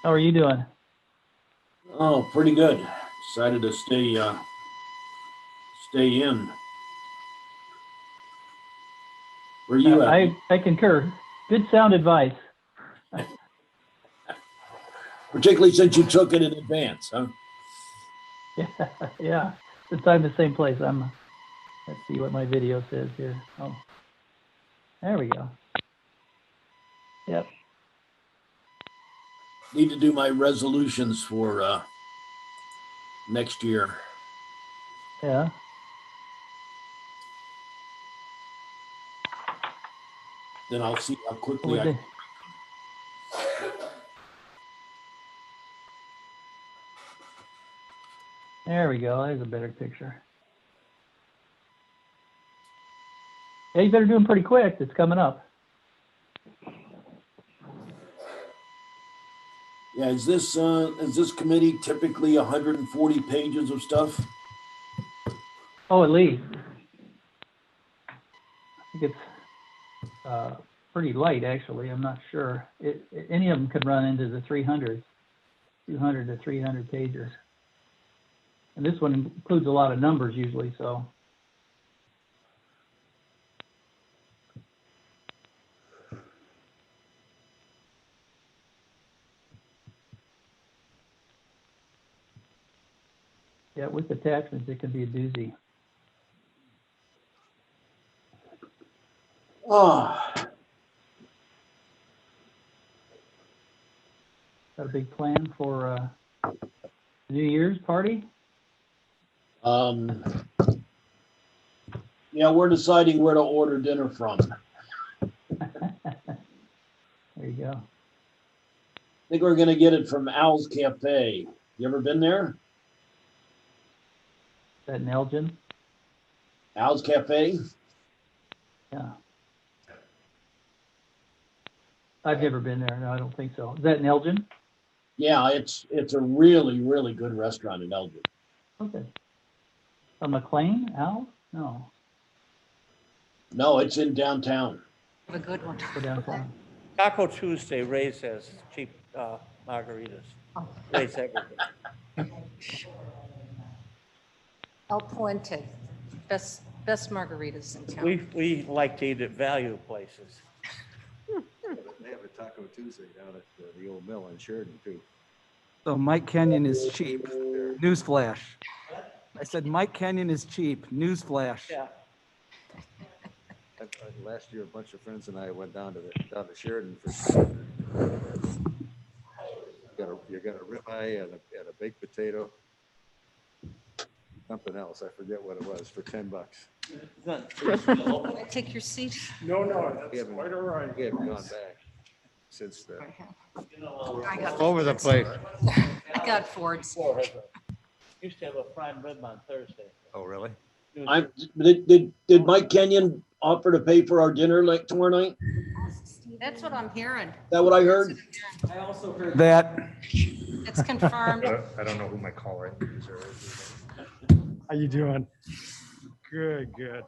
How are you doing? Oh, pretty good. Decided to stay in. Where you at? I concur. Good sound advice. Particularly since you took it in advance, huh? Yeah, yeah. Since I'm the same place, let's see what my video says here. Oh, there we go. Yep. Need to do my resolutions for next year. Yeah. Then I'll see how quickly Would I. they- There we go. There's a better picture. Yeah, you better do them pretty quick. It's coming up. Yeah, is this committee typically 140 pages of stuff? Oh, at least. I think it's pretty light, actually. I'm not sure. Any of them could run into the 300, 200 to 300 pages. And this one includes a lot of numbers usually, so. Yeah, with attachments, it can be a doozy. Oh, Got a big plan for New Year's party? um, yeah, we're deciding where to order dinner from. There you go. I think we're gonna get it from Al's Cafe. You ever been there? Is that in Elgin? Al's Cafe? Yeah. I've never been there. No, I don't think so. Is that in Elgin? Yeah, it's a really, really good restaurant in Elgin. Okay. On McLean? Al? No. No, it's in downtown. A good one. Go downtown. Taco Tuesday, Ray says cheap margaritas. Oh. Ray Segregate. El Puente, best margaritas in town. We like to eat at value places. They have a Taco Tuesday down at the old mill in Sheridan too. So Mike Kenyon is cheap. Newsflash. I said Mike Kenyon is cheap. Newsflash. Yeah. Last year, a bunch of friends and I went down to Sheridan for. You got a ribeye and a baked potato. Something else, I forget what it was, for $10. Can I take your seat? No, We that's haven't- quite all right. We haven't gone back since the. I got Over the place. I got Ford's. Used to have a prime rib on Thursday. Oh, really? Did Mike Kenyon offer to pay for our dinner like tomorrow night? That's what I'm hearing. Is that what I heard? I also heard that. It's confirmed. I don't know who my caller user is. How you doing? Good. Yeah,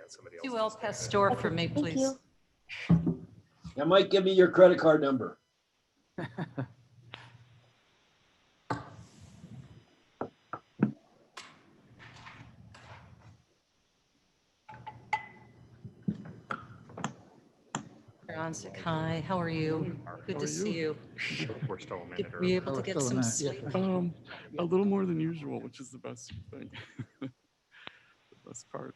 somebody else. Do El Pastor for me, please. Yeah, Mike, give me your credit card number. Ansik, hi, how are you? Good to see you. We're still a minute Were you able to get still some in sleep? A little more than usual, which is the best thing. The best part.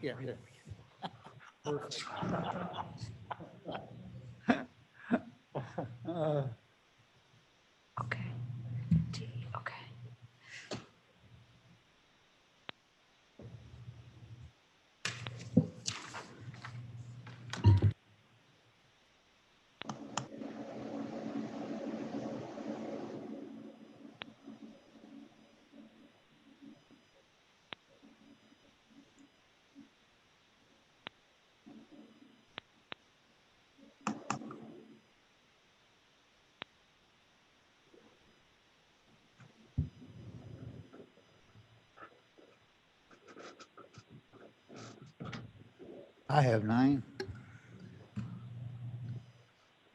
Yeah. Okay. Okay. I have 9.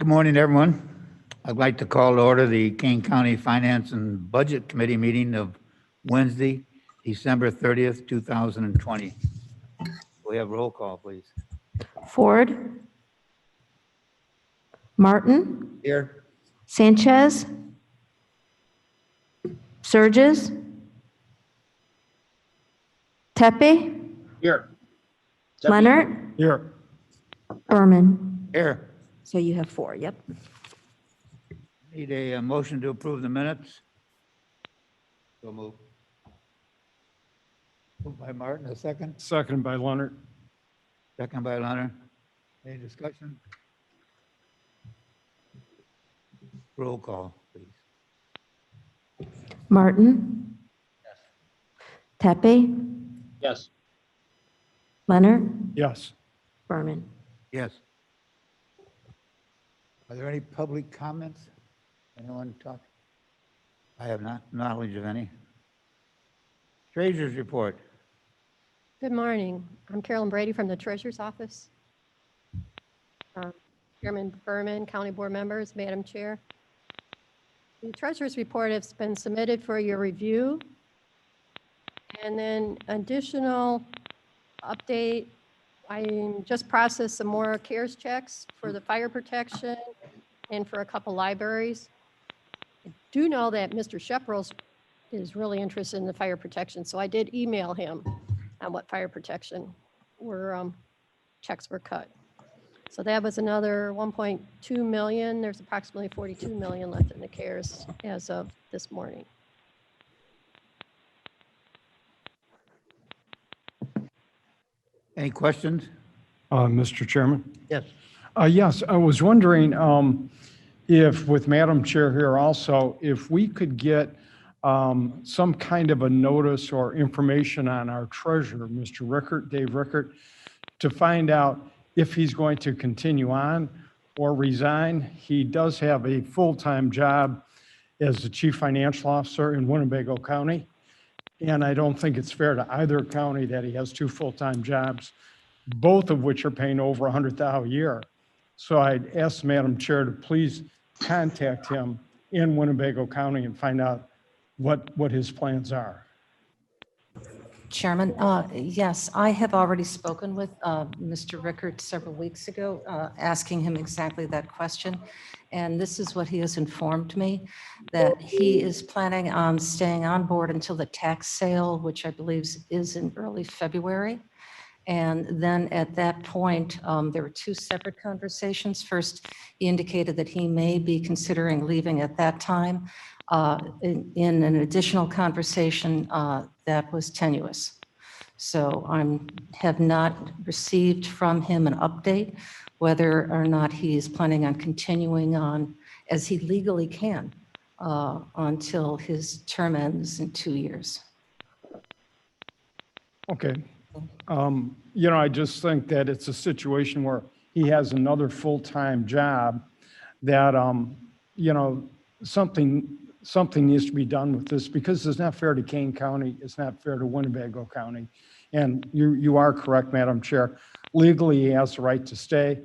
Good morning, everyone. I'd like to call to order the Kane County Finance and Budget Committee meeting of Wednesday, December 30th, 2020. We have roll call, please. Ford, Martin, Here. Sanchez, Surges, Tepe, Here. Leonard, Here. Berman. Here. So you have 4, yep. Need a motion to approve the minutes? So move. Moved by Martin, a second. Second by Leonard. Second by Leonard. Any discussion? Roll call, please. Martin, Tepe, Yes. Leonard, Yes. Berman. Yes. Are there any public comments? Anyone talk? I have not knowledge of any. Treasurer's report. Good morning. I'm Carolyn Brady from the Treasurer's Office. Chairman Berman, County Board members, Madam Chair. The Treasurer's report has been submitted for your review. And then additional update, I just processed some more CARES checks for the fire protection and for a couple libraries. I do know that Mr. Shepros is really interested in the fire protection, so I did email him on what fire protection checks were cut. So that was another 1.2 million. There's approximately 42 million left in the CARES as of this morning. Any questions? Mr. Chairman? Yes. Yes, I was wondering if, with Madam Chair here also, if we could get some kind of a notice or information on our treasurer, Mr. Rickert, Dave Rickert, to find out if he's going to continue on or resign. He does have a full-time job as the Chief Financial Officer in Winnebago County. And I don't think it's fair to either county that he has 2 full-time jobs, both of which are paying over $100,000 a year. So I'd ask Madam Chair to please contact him in Winnebago County and find out what his plans are. Chairman, yes, I have already spoken with Mr. Rickert several weeks ago, asking him exactly that question. And this is what he has informed me, that he is planning on staying on board until the tax sale, which I believe is in early February. And then at that point, there were 2 separate conversations. First, he indicated that he may be considering leaving at that time. In an additional conversation that was tenuous. So I have not received from him an update whether or not he is planning on continuing on as he legally can until his term ends in 2 years. Okay. You know, I just think that it's a situation where he has another full-time job that, you know, something needs to be done with this because it's not fair to Kane County. It's not fair to Winnebago County. And you are correct, Madam Chair. Legally, he has the right to stay.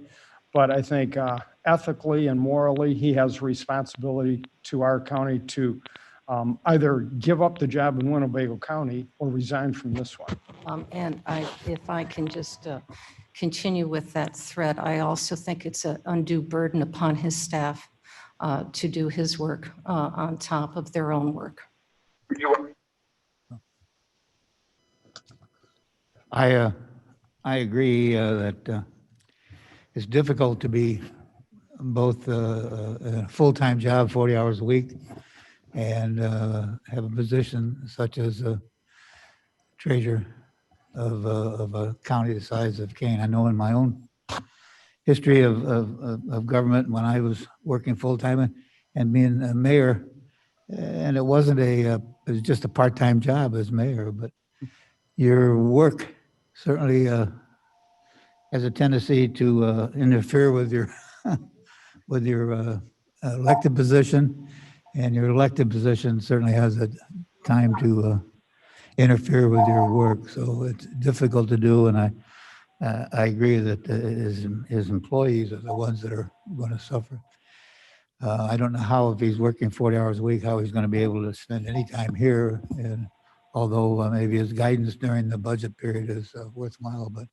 But I think ethically and morally, he has a responsibility to our county to either give up the job in Winnebago County or resign from this one. And if I can just continue with that thread, I also think it's an undue burden upon his staff to do his work on top of their own work. I agree that it's difficult to be both a full-time job, 40 hours a week, and have a position such as a treasurer of a county the size of Kane. I know in my own history of government when I was working full-time and being a mayor, and it wasn't it was just a part-time job as mayor, but your work certainly has a tendency to interfere with your with your elected position, and your elected position certainly has a time to interfere with your work. So it's difficult to do, and I agree that his employees are the ones that are going to suffer. I don't know how, if he's working 40 hours a week, how he's going to be able to spend any time here. And although maybe his guidance during the budget period is worthwhile, but.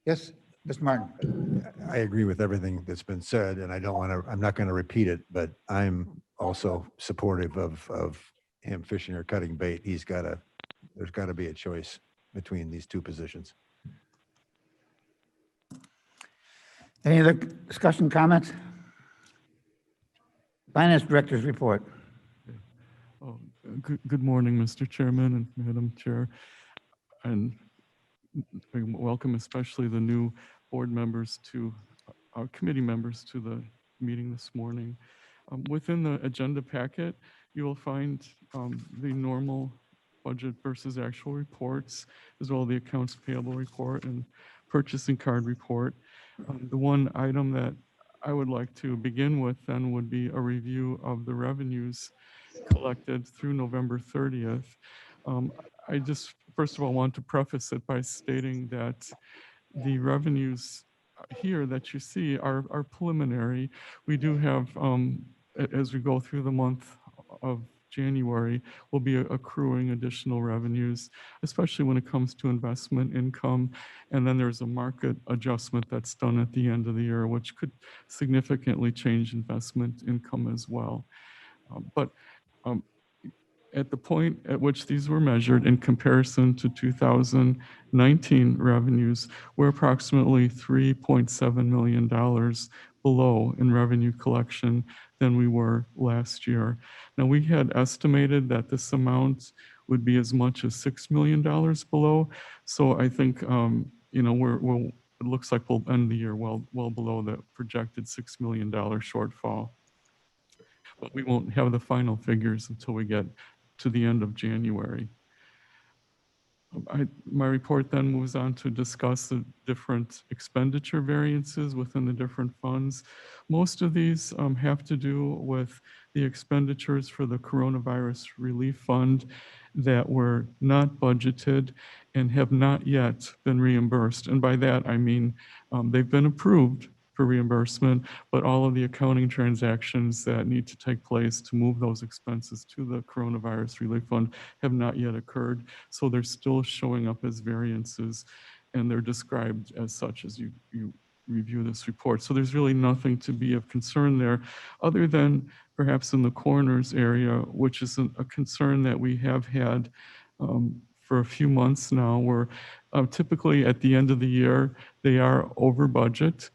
Yes, Mr. Martin. I agree with everything that's been said, and I don't want to, I'm not going to repeat it, but I'm also supportive of him fishing or cutting bait. There's got to be a choice between these two positions. Any other discussion, comments? Finance Director's report. Oh, good morning, Mr. Chairman and Madam Chair. And I welcome especially the new board members to our committee members to the meeting this morning. Within the agenda packet, you will find the normal budget versus actual reports, as well as the accounts payable report and purchasing card report. The one item that I would like to begin with then would be a review of the revenues collected through November 30th. I just, first of all, want to preface it by stating that the revenues here that you see are preliminary. We do have, as we go through the month of January, we'll be accruing additional revenues, especially when it comes to investment income. And then there's a market adjustment that's done at the end of the year, which could significantly change investment income as well. But at the point at which these were measured in comparison to 2019 revenues, we're approximately $3.7 million below in revenue collection than we were last year. Now, we had estimated that this amount would be as much as $6 million below. So I think, you know, it looks like we'll end the year well below the projected $6 million shortfall. But we won't have the final figures until we get to the end of January. My report then moves on to discuss the different expenditure variances within the different funds. Most of these have to do with the expenditures for the Coronavirus Relief Fund that were not budgeted and have not yet been reimbursed. And by that, I mean they've been approved for reimbursement, but all of the accounting transactions that need to take place to move those expenses to the Coronavirus Relief Fund have not yet occurred. So they're still showing up as variances, and they're described as such as you review this report. So there's really nothing to be of concern there, other than perhaps in the coroner's area, which is a concern that we have had for a few months now, where typically at the end of the year, they are over budget.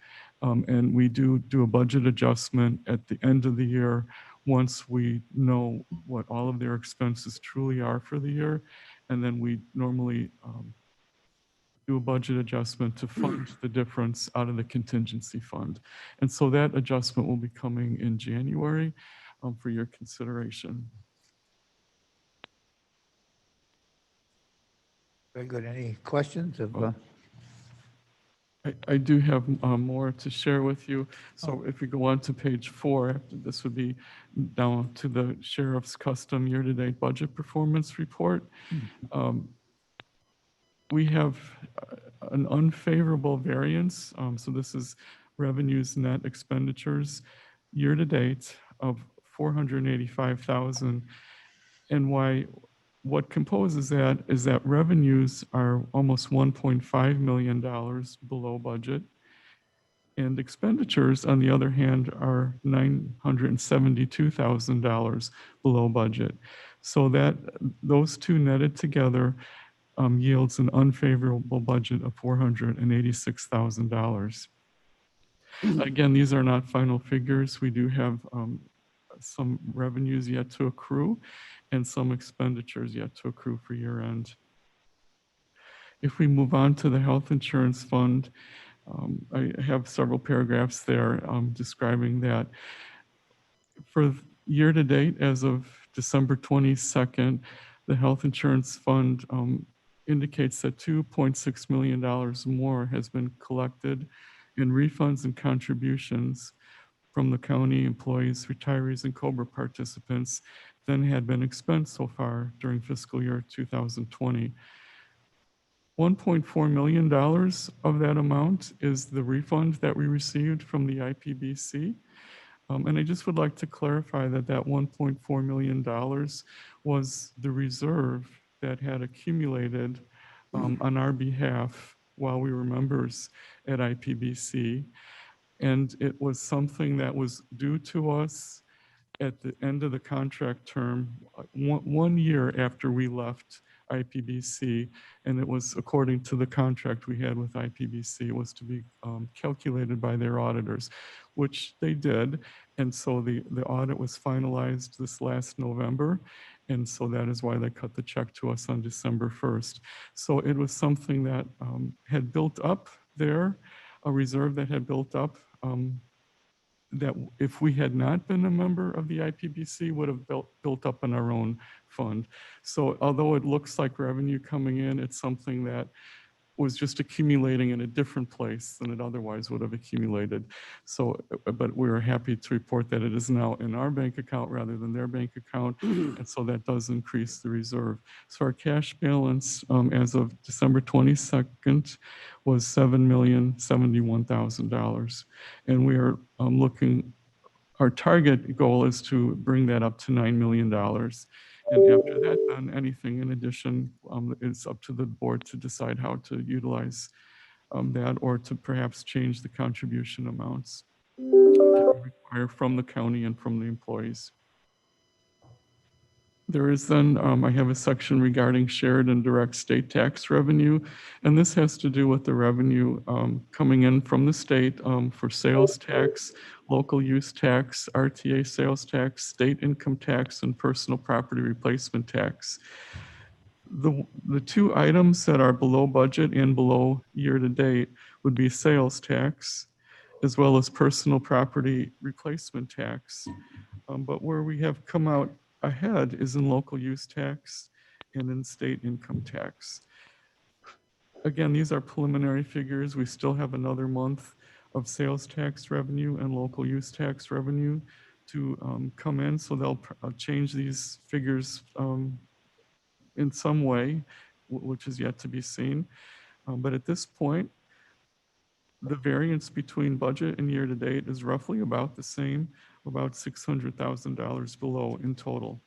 And we do a budget adjustment at the end of the year once we know what all of their expenses truly are for the year. And then we normally do a budget adjustment to fund the difference out of the contingency fund. And so that adjustment will be coming in January for your consideration. Very good. Any questions of? I do have more to share with you. So if we go on to page 4, this would be down to the Sheriff's Custom Year-to-Date Budget Performance Report. We have an unfavorable variance. So this is revenues net expenditures year-to-date of $485,000. And what composes that is that revenues are almost $1.5 million below budget, and expenditures, on the other hand, are $972,000 below budget. So that those two netted together yields an unfavorable budget of $486,000. Again, these are not final figures. We do have some revenues yet to accrue and some expenditures yet to accrue for year end. If we move on to the health insurance fund, I have several paragraphs there describing that. For year to date, as of December 22nd, the health insurance fund indicates that $2.6 million more has been collected in refunds and contributions from the county employees, retirees, and COBRA participants than had been expensed so far during fiscal year 2020. $1.4 million of that amount is the refund that we received from the IPBC. And I just would like to clarify that that $1.4 million was the reserve that had accumulated on our behalf while we were members at IPBC. And it was something that was due to us at the end of the contract term, 1 year after we left IPBC, and it was according to the contract we had with IPBC, it was to be calculated by their auditors, which they did. And so the audit was finalized this last November. And so that is why they cut the check to us on December 1st. So it was something that had built up there, a reserve that had built up that if we had not been a member of the IPBC would have built up in our own fund. So although it looks like revenue coming in, it's something that was just accumulating in a different place than it otherwise would have accumulated. So, but we're happy to report that it is now in our bank account rather than their bank account. And so that does increase the reserve. So our cash balance as of December 22nd was $7,071,000. And we are looking, our target goal is to bring that up to $9 million. And after that, then anything in addition is up to the board to decide how to utilize that or to perhaps change the contribution amounts that we require from the county and from the employees. There is then, I have a section regarding shared and direct state tax revenue, and this has to do with the revenue coming in from the state for sales tax, local use tax, RTA sales tax, state income tax, and personal property replacement tax. The two items that are below budget and below year to date would be sales tax, as well as personal property replacement tax. But where we have come out ahead is in local use tax and in state income tax. Again, these are preliminary figures. We still have another month of sales tax revenue and local use tax revenue to come in. So they'll change these figures in some way, which is yet to be seen. But at this point, the variance between budget and year to date is roughly about the same, about $600,000 below in total.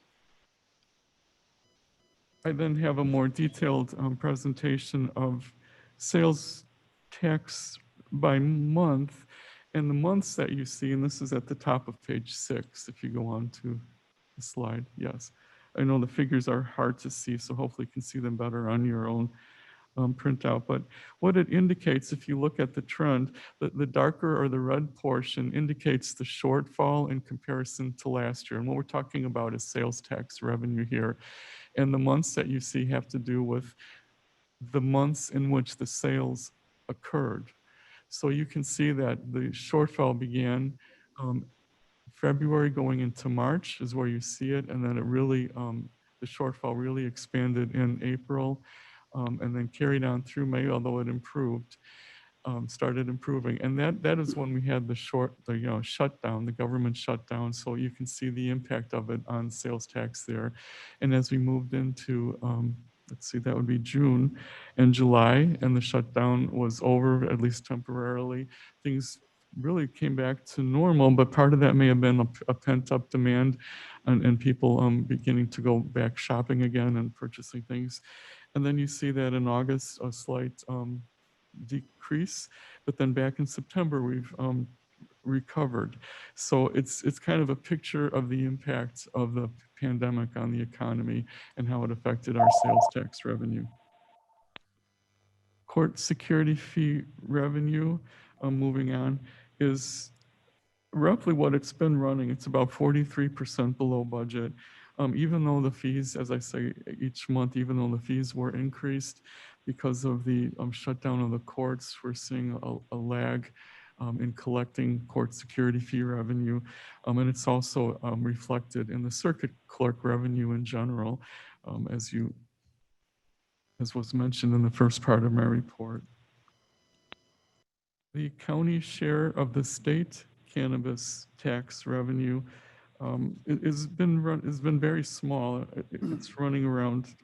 I then have a more detailed presentation of sales tax by month, and the months that you see, and this is at the top of page 6, if you go on to the slide, yes. I know the figures are hard to see, so hopefully you can see them better on your own printout. But what it indicates, if you look at the trend, the darker or the red portion indicates the shortfall in comparison to last year. And what we're talking about is sales tax revenue here. And the months that you see have to do with the months in which the sales occurred. So you can see that the shortfall began February going into March is where you see it. And then it really, the shortfall really expanded in April and then carried on through May, although it improved, started improving. And that is when we had the shutdown, the government shutdown. So you can see the impact of it on sales tax there. And as we moved into, let's see, that would be June and July, and the shutdown was over, at least temporarily, things really came back to normal, but part of that may have been a pent-up demand and people beginning to go back shopping again and purchasing things. And then you see that in August, a slight decrease, but then back in September, we've recovered. So it's kind of a picture of the impact of the pandemic on the economy and how it affected our sales tax revenue. Court security fee revenue, moving on, is roughly what it's been running. It's about 43% below budget. Even though the fees, as I say, each month, even though the fees were increased because of the shutdown of the courts, we're seeing a lag in collecting court security fee revenue. And it's also reflected in the circuit clerk revenue in general, as was mentioned in the first part of my report. The county share of the state cannabis tax revenue has been very small. It's running around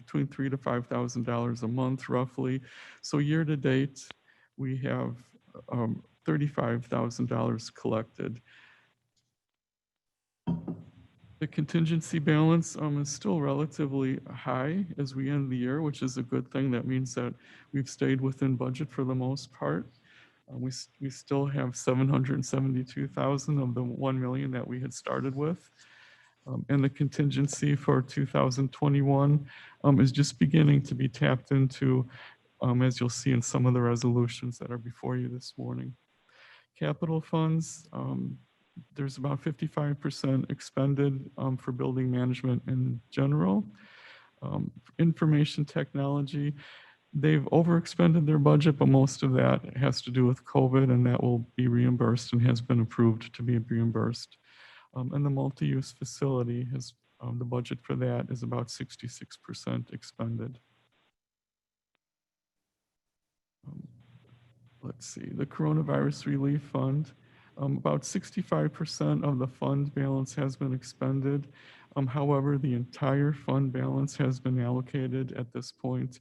between $3,000 to $5,000 a month roughly. So year to date, we have $35,000 collected. The contingency balance is still relatively high as we end the year, which is a good thing. That means that we've stayed within budget for the most part. We still have 772,000 of the 1 million that we had started with. And the contingency for 2021 is just beginning to be tapped into, as you'll see in some of the resolutions that are before you this morning. Capital funds, there's about 55% expended for building management in general. Information technology, they've overexpended their budget, but most of that has to do with COVID, and that will be reimbursed and has been approved to be reimbursed. And the multi-use facility has, the budget for that is about 66% expended. Let's see, the Coronavirus Relief Fund, about 65% of the fund balance has been expended. However, the entire fund balance has been allocated at this point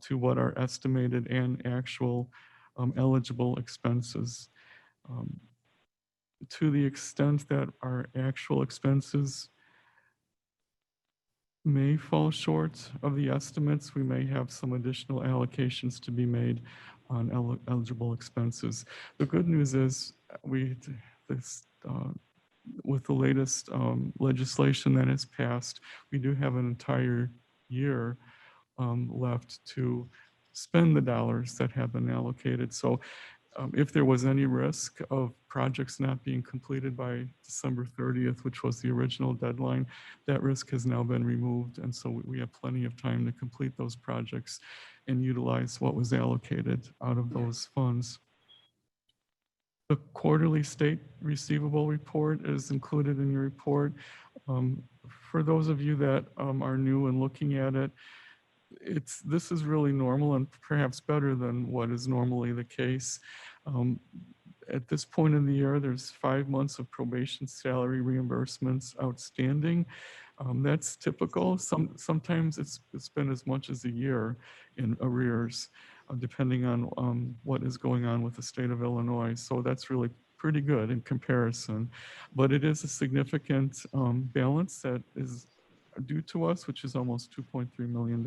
to what are estimated and actual eligible expenses. To the extent that our actual expenses may fall short of the estimates, we may have some additional allocations to be made on eligible expenses. The good news is with the latest legislation that has passed, we do have an entire year left to spend the dollars that have been allocated. So if there was any risk of projects not being completed by December 30th, which was the original deadline, that risk has now been removed. And so we have plenty of time to complete those projects and utilize what was allocated out of those funds. The quarterly state receivable report is included in your report. For those of you that are new and looking at it, this is really normal and perhaps better than what is normally the case. At this point in the year, there's 5 months of probation salary reimbursements outstanding. That's typical. Sometimes it's been as much as a year in arrears, depending on what is going on with the state of Illinois. So that's really pretty good in comparison. But it is a significant balance that is due to us, which is almost $2.3 million.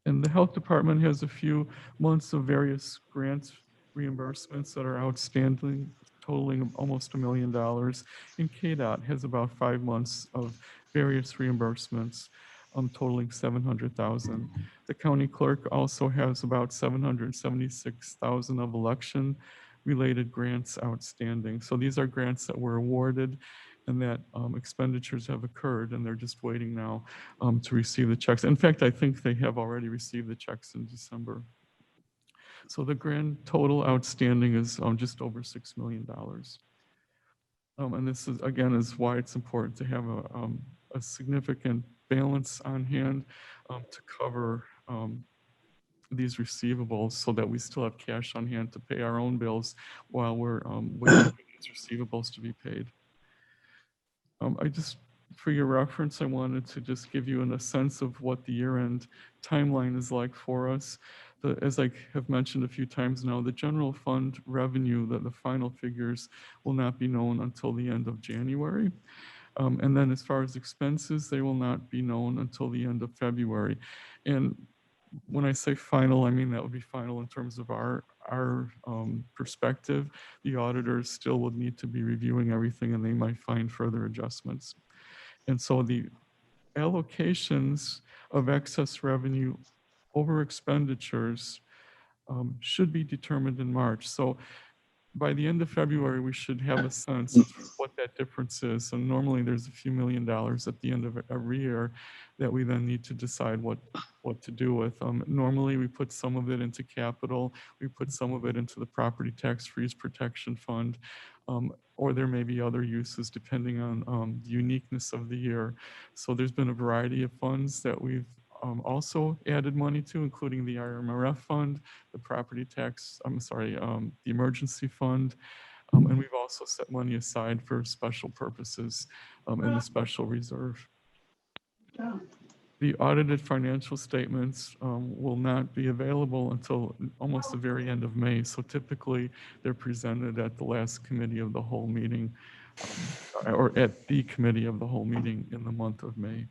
And the health department has a few months of various grants reimbursements that are outstanding, totaling almost $1 million. And KDOT has about 5 months of various reimbursements, totaling $700,000. The county clerk also has about $776,000 of election-related grants outstanding. So these are grants that were awarded and that expenditures have occurred, and they're just waiting now to receive the checks. In fact, I think they have already received the checks in December. So the grand total outstanding is just over $6 million. And this is, again, is why it's important to have a significant balance on hand to cover these receivables so that we still have cash on hand to pay our own bills while we're waiting for these receivables to be paid. For your reference, I wanted to just give you a sense of what the year-end timeline is like for us. As I have mentioned a few times now, the general fund revenue, the final figures will not be known until the end of January. And then as far as expenses, they will not be known until the end of February. And when I say final, I mean that would be final in terms of our perspective. The auditors still would need to be reviewing everything, and they might find further adjustments. And so the allocations of excess revenue over expenditures should be determined in March. So by the end of February, we should have a sense of what that difference is. So normally there's a few $1 million at the end of every year that we then need to decide what to do with. Normally we put some of it into capital, we put some of it into the property tax freeze protection fund, or there may be other uses depending on the uniqueness of the year. So there's been a variety of funds that we've also added money to, including the IRMRF fund, the property tax, the emergency fund, and we've also set money aside for special purposes in the special reserve. The audited financial statements will not be available until almost the very end of May. So typically, they're presented at the last committee of the whole meeting, or at the committee of the whole meeting in the month of May.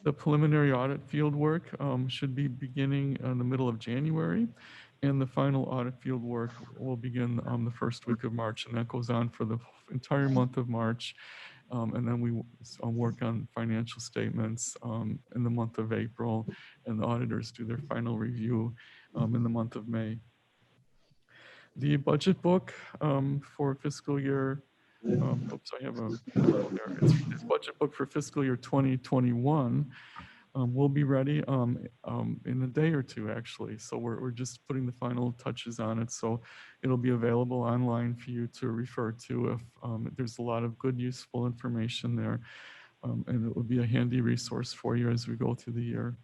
The preliminary audit field work should be beginning in the middle of January, and the final audit field work will begin the first week of March, and that goes on for the entire month of March. And then we work on financial statements in the month of April, and the auditors do their final review in the month of May. The budget book for fiscal year, oops, I have a, there, it's budget book for fiscal year 2021 will be ready in a day or two, actually. So we're just putting the final touches on it. So it'll be available online for you to refer to if there's a lot of good, useful information there. And it will be a handy resource for you as we go through the year.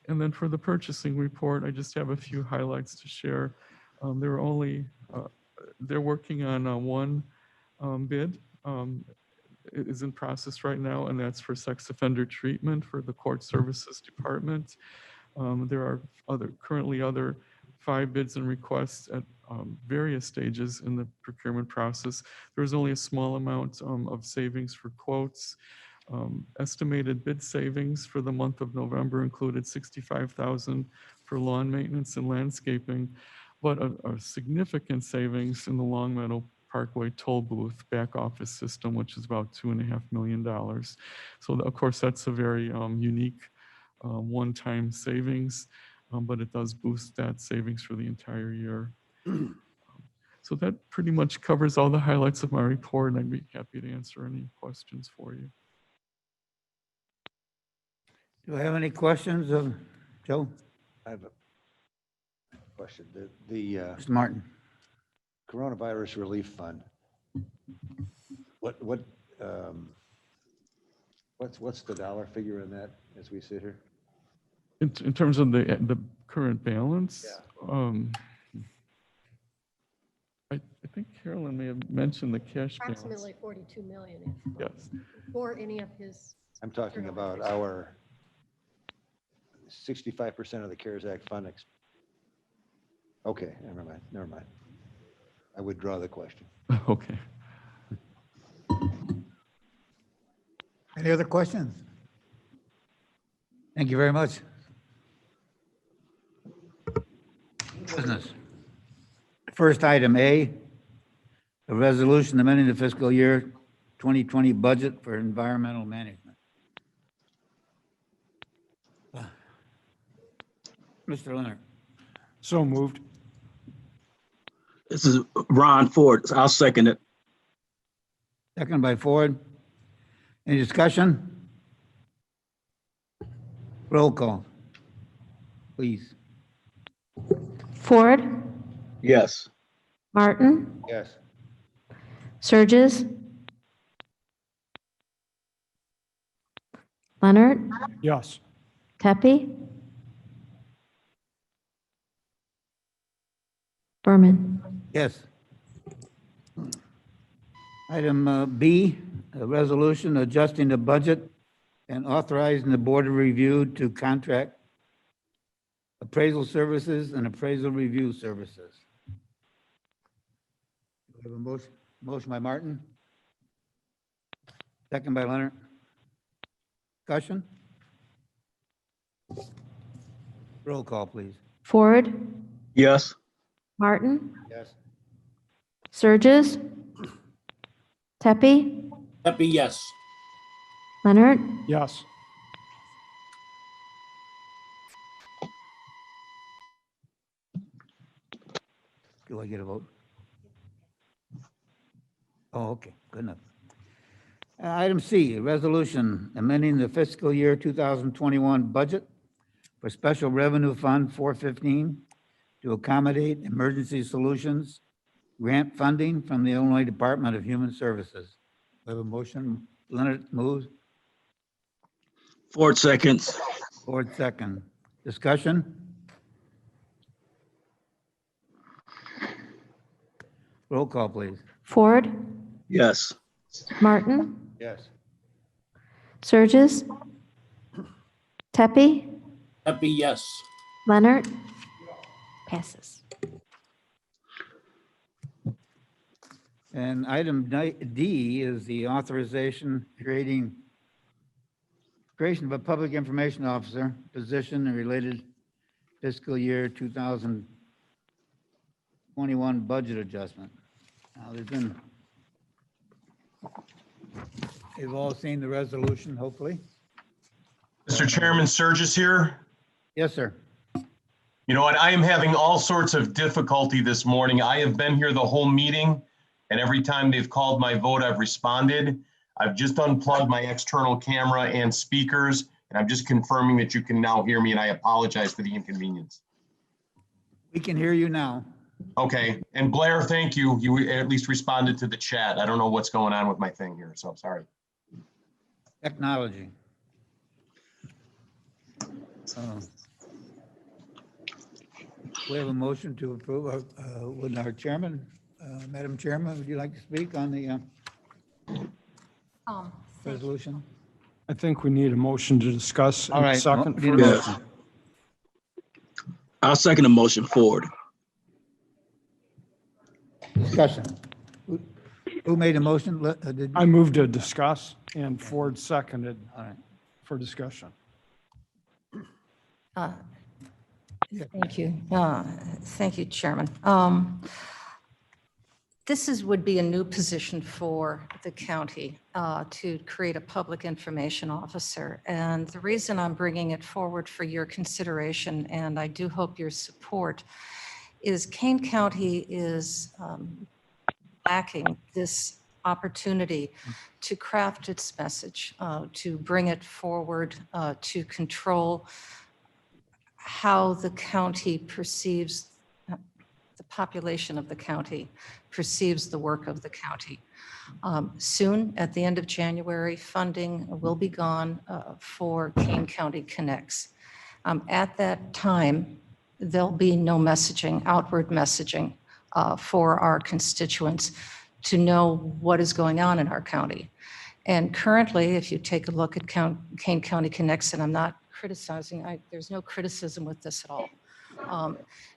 And then for the purchasing report, I just have a few highlights to share. They're working on one bid. It is in process right now, and that's for sex offender treatment for the Court Services Department. There are currently other 5 bids and requests at various stages in the procurement process. There's only a small amount of savings for quotes. Estimated bid savings for the month of November included $65,000 for lawn maintenance and landscaping, but a significant savings in the Long Meadow Parkway toll booth back office system, which is about $2.5 million. So of course, that's a very unique one-time savings, but it does boost that savings for the entire year. So that pretty much covers all the highlights of my report, and I'd be happy to answer any questions for you. Do I have any questions of Joe? I have a question. The Mr. Martin? Coronavirus Relief Fund. What's the dollar figure in that as we sit here? In terms of the current balance, I think Carolyn may have mentioned the cash balance. Approximately 42 million. Yes. For any of his. I'm talking about our 65% of the CARES Act fund. Okay, never mind. I withdraw the question. Okay. Any other questions? Thank you very much. Business. First item A, a resolution amending the fiscal year 2020 budget for environmental management. Mr. Leonard. So moved. This is Ron Ford. I'll second it. Second by Ford. Any discussion? Roll call, please. Ford, Yes. Martin, Yes. Surges, Leonard, Yes. Tepe, Berman. Yes. Item B, a resolution adjusting the budget and authorizing the Board of Review to contract appraisal services and appraisal review services. We have a motion by Martin. Second by Leonard. Discussion? Roll call, please. Ford, Yes. Martin, Yes. Surges, Tepe, Happy yes. Leonard, Yes. Do I get a vote? Oh, okay, good enough. Item C, a resolution amending the fiscal year 2021 budget for Special Revenue Fund 415 to accommodate emergency solutions grant funding from the Illinois Department of Human Services. We have a motion. Leonard moves. Ford seconds. Ford second. Discussion? Roll call, please. Ford, Yes. Martin, Yes. Surges, Tepe, Happy, yes. Leonard. Passes. And item D is the authorization creation of a public information officer position and related fiscal year 2021 budget adjustment. Now, you've all seen the resolution, hopefully. Mr. Chairman, Surges here. Yes, sir. You know what? I am having all sorts of difficulty this morning. I have been here the whole meeting, and every time they've called my vote, I've responded. I've just unplugged my external camera and speakers, and I'm just confirming that you can now hear me, and I apologize for the inconvenience. We can hear you now. Okay, and Blair, thank you. You at least responded to the chat. I don't know what's going on with my thing here, so I'm sorry. Technology. We have a motion to approve. Would our chairman, Madam Chairman, would you like to speak on the resolution? I think we need a motion to discuss. All right. Second. Need a first. motion. I'll second the motion forward. Discussion. Who made a motion? I moved to discuss and Ford seconded All right. for discussion. Thank you. Thank you, Chairman. This would be a new position for the county to create a public information officer. And the reason I'm bringing it forward for your consideration, and I do hope your support, is Kane County is lacking this opportunity to craft its message, to bring it forward, to control how the county perceives, the population of the county perceives the work of the county. Soon, at the end of January, funding will be gone for Kane County Connects. At that time, there'll be no messaging, outward messaging for our constituents to know what is going on in our county. And currently, if you take a look at Kane County Connects, and I'm not criticizing, there's no criticism with this at all.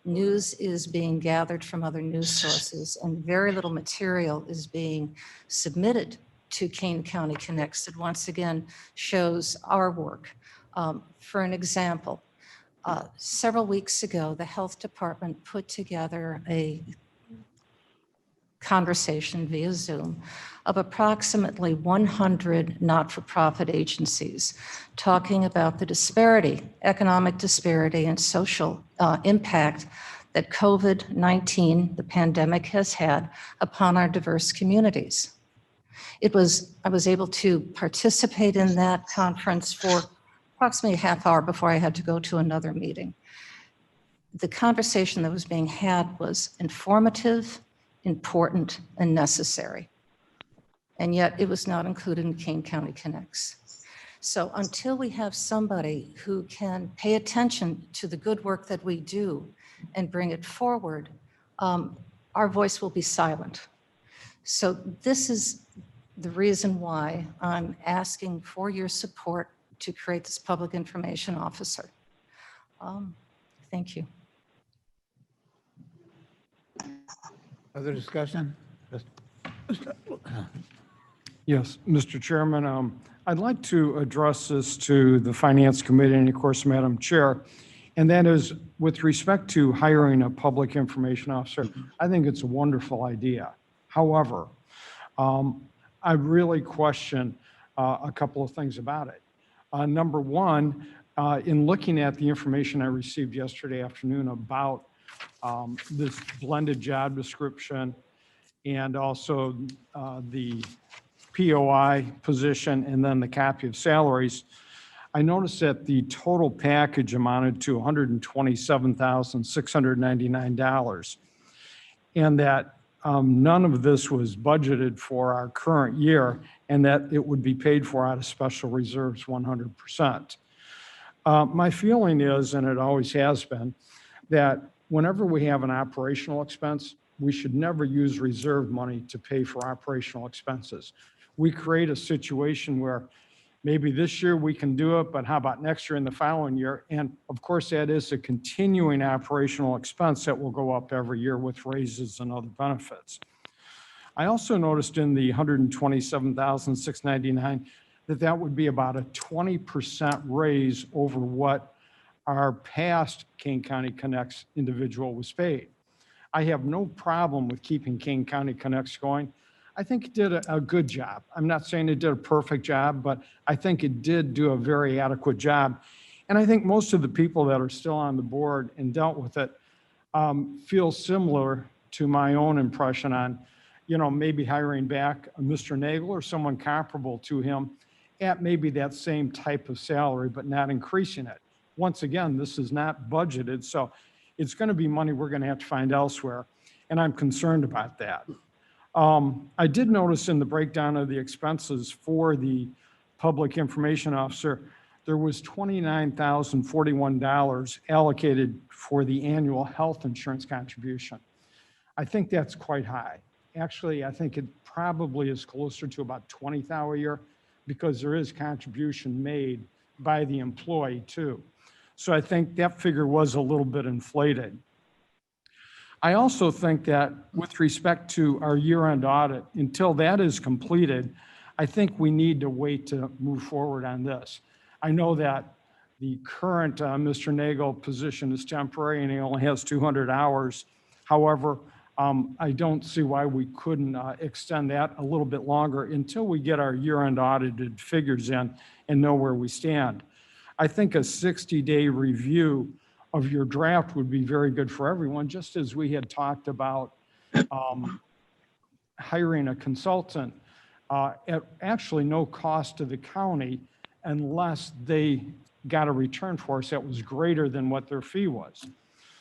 News is being gathered from other news sources, and very little material is being submitted to Kane County Connects that once again shows our work. For an example, several weeks ago, the health department put together a conversation via Zoom of approximately 100 not-for-profit agencies talking about the disparity, economic disparity and social impact that COVID-19, the pandemic, has had upon our diverse communities. I was able to participate in that conference for approximately a half hour before I had to go to another meeting. The conversation that was being had was informative, important, and necessary. And yet it was not included in Kane County Connects. So until we have somebody who can pay attention to the good work that we do and bring it forward, our voice will be silent. So this is the reason why I'm asking for your support to create this public information officer. Thank you. Other discussion? Yes, Mr. Chairman, I'd like to address this to the Finance Committee and of course, Madam Chair. And that is with respect to hiring a public information officer, I think it's a wonderful idea. However, I really question a couple of things about it. Number one, in looking at the information I received yesterday afternoon about this blended job description and also the POI position and then the copy of salaries, I noticed that the total package amounted to $127,699 and that none of this was budgeted for our current year and that it would be paid for out of special reserves 100%. My feeling is, and it always has been, that whenever we have an operational expense, we should never use reserve money to pay for operational expenses. We create a situation where maybe this year we can do it, but how about next year and the following year? And of course, that is a continuing operational expense that will go up every year with raises and other benefits. I also noticed in the $127,699 that would be about a 20% raise over what our past Kane County Connects individual was paid. I have no problem with keeping Kane County Connects going. I think it did a good job. I'm not saying it did a perfect job, but I think it did do a very adequate job. And I think most of the people that are still on the board and dealt with it feel similar to my own impression on, maybe hiring back a Mr. Nagel or someone comparable to him at maybe that same type of salary, but not increasing it. Once again, this is not budgeted, so it's going to be money we're going to have to find elsewhere, and I'm concerned about that. I did notice in the breakdown of the expenses for the public information officer, there was $29,041 allocated for the annual health insurance contribution. I think that's quite high. Actually, I think it probably is closer to about $20,000 a year because there is contribution made by the employee too. So I think that figure was a little bit inflated. I also think that with respect to our year-end audit, until that is completed, I think we need to wait to move forward on this. I know that the current Mr. Nagel position is temporary and he only has 200 hours. However, I don't see why we couldn't extend that a little bit longer until we get our year-end audited figures in and know where we stand. I think a 60-day review of your draft would be very good for everyone, just as we had talked about hiring a consultant at actually no cost to the county unless they got a return for us that was greater than what their fee was.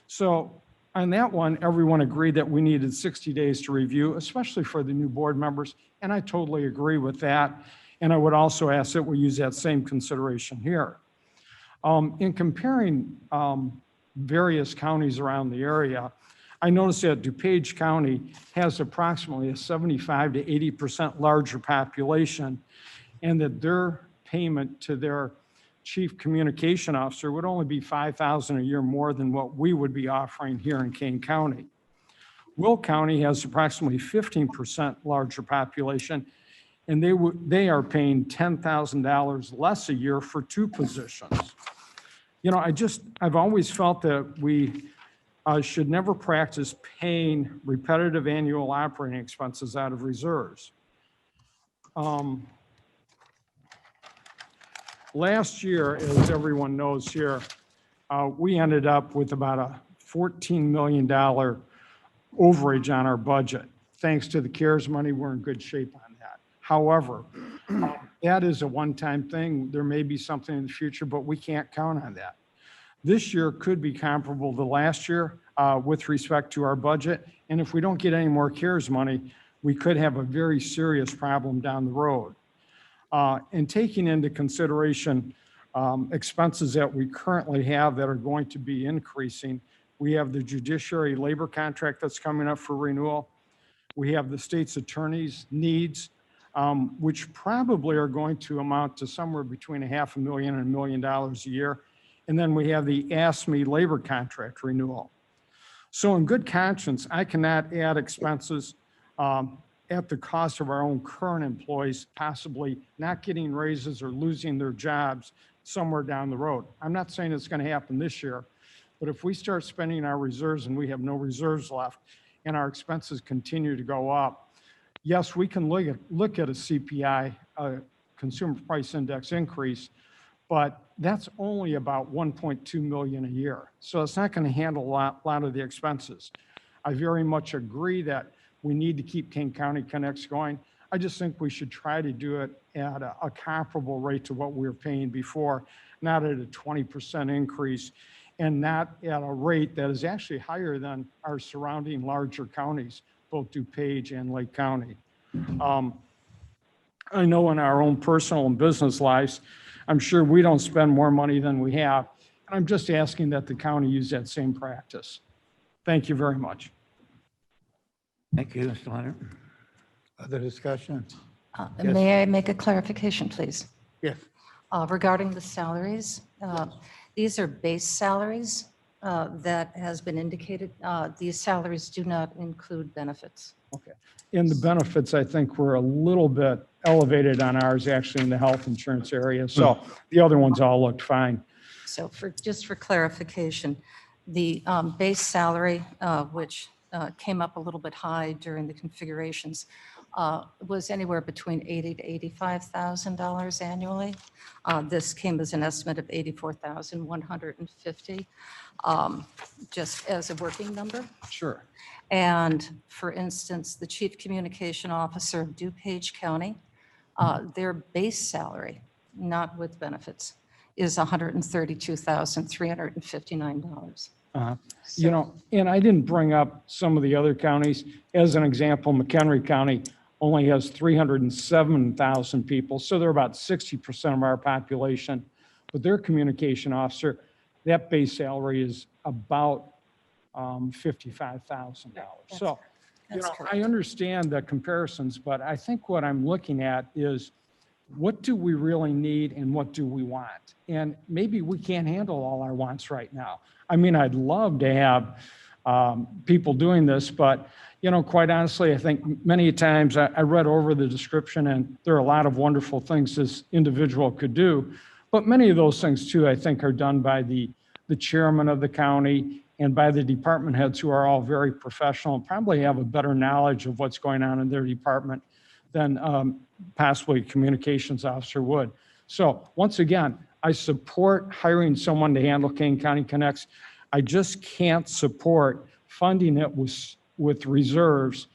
So on that one, everyone agreed that we needed 60 days to review, especially for the new board members, and I totally agree with that. And I would also ask that we use that same consideration here. In comparing various counties around the area, I noticed that DuPage County has approximately a 75 to 80% larger population, and that their payment to their chief communication officer would only be $5,000 a year more than what we would be offering here in Kane County. Will County has approximately 15% larger population, and they are paying $10,000 less a year for 2 positions. I've always felt that we should never practice paying repetitive annual operating expenses out of reserves. Last year, as everyone knows here, we ended up with about a $14 million overage on our budget. Thanks to the CARES money, we're in good shape on that. However, that is a one-time thing. There may be something in the future, but we can't count on that. This year could be comparable to last year with respect to our budget. And if we don't get any more CARES money, we could have a very serious problem down the road. And taking into consideration expenses that we currently have that are going to be increasing, we have the judiciary labor contract that's coming up for renewal. We have the state's attorney's needs, which probably are going to amount to somewhere between $500,000 and $1 million a year. And then we have the ASME labor contract renewal. So in good conscience, I cannot add expenses at the cost of our own current employees, possibly not getting raises or losing their jobs somewhere down the road. I'm not saying it's going to happen this year, but if we start spending our reserves and we have no reserves left and our expenses continue to go up, yes, we can look at a CPI, Consumer Price Index increase, but that's only about 1.2 million a year. So it's not going to handle a lot of the expenses. I very much agree that we need to keep Kane County Connects going. I just think we should try to do it at a comparable rate to what we were paying before, not at a 20% increase, and not at a rate that is actually higher than our surrounding larger counties, both DuPage and Lake County. I know in our own personal and business lives, I'm sure we don't spend more money than we have. And I'm just asking that the county use that same practice. Thank you very much. Thank you, Mr. Leonard. Other discussion? May I make a clarification, please? Yes. Regarding the salaries, these are base salaries that has been indicated. These salaries do not include benefits. Okay. And the benefits, I think, were a little bit elevated on ours, actually, in the health insurance area. So the other ones all looked fine. So just for clarification, the base salary, which came up a little bit high during the configurations, was anywhere between $80,000 to $85,000 annually. This came as an estimate of $84,150, just as a working number. Sure. And for instance, the Chief Communication Officer of DuPage County, their base salary, not with benefits, is $132,359. You know, and I didn't bring up some of the other counties. As an example, McHenry County only has 307,000 people, so they're about 60% of our population. But their communication officer, that base salary is about $55,000. So, you know, I understand the comparisons, but I think what I'm looking at is what do we really need and what do we want? And maybe we can't handle all our wants right now. I mean, I'd love to have people doing this, but, you know, quite honestly, I think many times I read over the description and there are a lot of wonderful things this individual could do. But many of those things too, I think, are done by the chairman of the county and by the department heads, who are all very professional and probably have a better knowledge of what's going on in their department than possibly a communications officer would. So once again, I support hiring someone to handle Kane County Connects. I just can't support funding it with reserves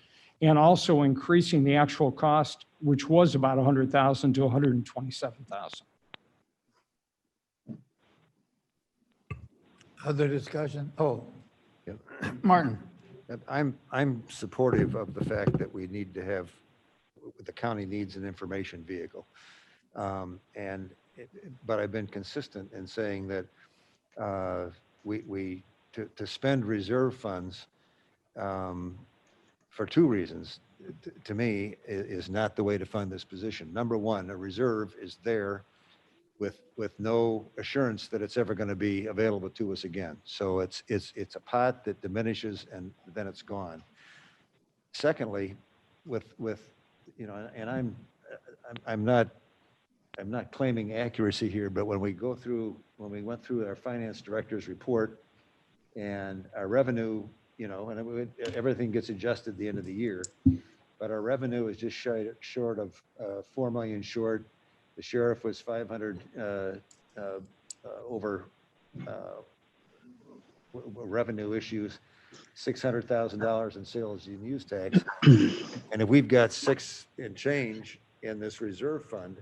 and also increasing the actual cost, which was about $100,000 to $127,000. Other discussion? Oh, Martin. I'm supportive of the fact that we need to have, the county needs an information vehicle. But I've been consistent in saying that to spend reserve funds for two reasons, to me, is not the way to fund this position. Number one, a reserve is there with no assurance that it's ever going to be available to us again. So it's a pot that diminishes and then it's gone. Secondly, with you know, and I'm not claiming accuracy here, but when we went through our finance director's report and our revenue, you know, and everything gets adjusted at the end of the year, but our revenue is just short of 4 million short. The sheriff was 500 over revenue issues, $600,000 in sales and use tax. And if we've got 6 and change in this reserve fund,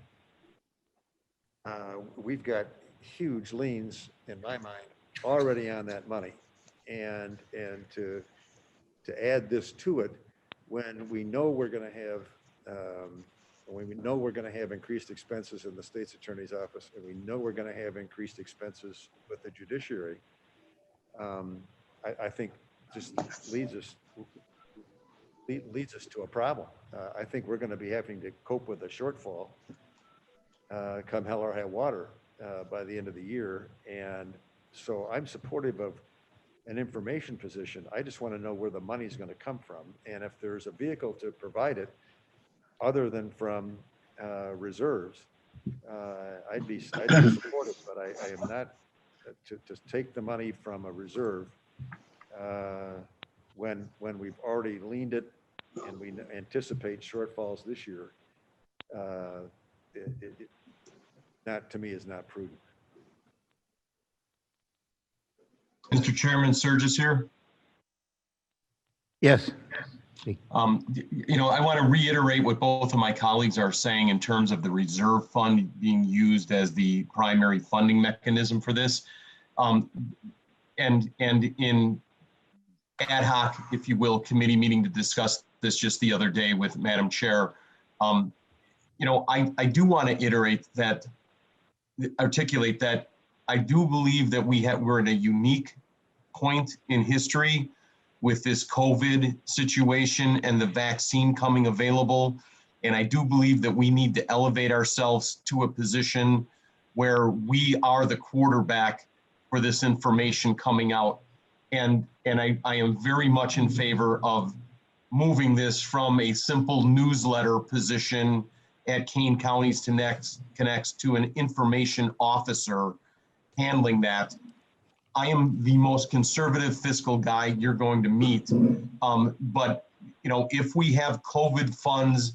we've got huge liens, in my mind, already on that money. And to add this to it, when we know we're going to have increased expenses in the state's attorney's office, and we know we're going to have increased expenses with the judiciary, I think just leads us to a problem. I think we're going to be having to cope with a shortfall come hell or high water by the end of the year. And so I'm supportive of an information position. I just want to know where the money's going to come from. And if there's a vehicle to provide it other than from reserves, I'd be supportive, but I am not to take the money from a reserve when we've already leaned it and we anticipate shortfalls this year. That to me is not prudent. Mr. Chairman, Surges here. Yes. You know, I want to reiterate what both of my colleagues are saying in terms of the reserve fund being used as the primary funding mechanism for this. And in ad hoc, if you will, committee meeting to discuss this just the other day with Madam Chair, you know, I do want to articulate that I do believe that we're in a unique point in history with this COVID situation and the vaccine coming available. And I do believe that we need to elevate ourselves to a position where we are the quarterback for this information coming out. And I am very much in favor of moving this from a simple newsletter position at Kane Counties Connects to an information officer handling that. I am the most conservative fiscal guy you're going to meet. But you know, if we have COVID funds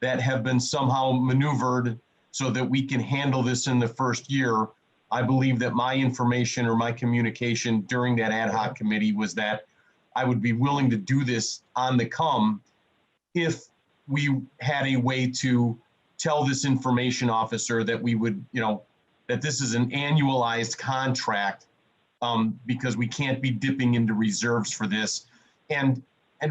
that have been somehow maneuvered so that we can handle this in the first year, I believe that my information or my communication during that ad hoc committee was that I would be willing to do this on the come if we had a way to tell this information officer that we would, you know, that this is an annualized contract, because we can't be dipping into reserves for this. And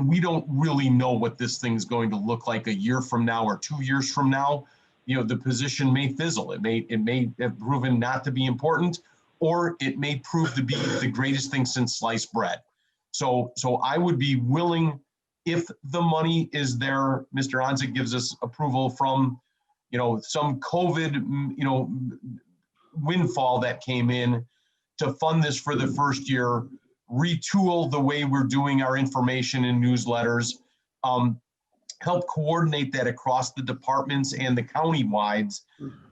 we don't really know what this thing's going to look like a year from now or 2 years from now. You know, the position may fizzle. It may have proven not to be important, or it may prove to be the greatest thing since sliced bread. So I would be willing, if the money is there, Mr. Onzig gives us approval from, you know, some COVID, you know, windfall that came in, to fund this for the first year, retool the way we're doing our information and newsletters, help coordinate that across the departments and the county-wides.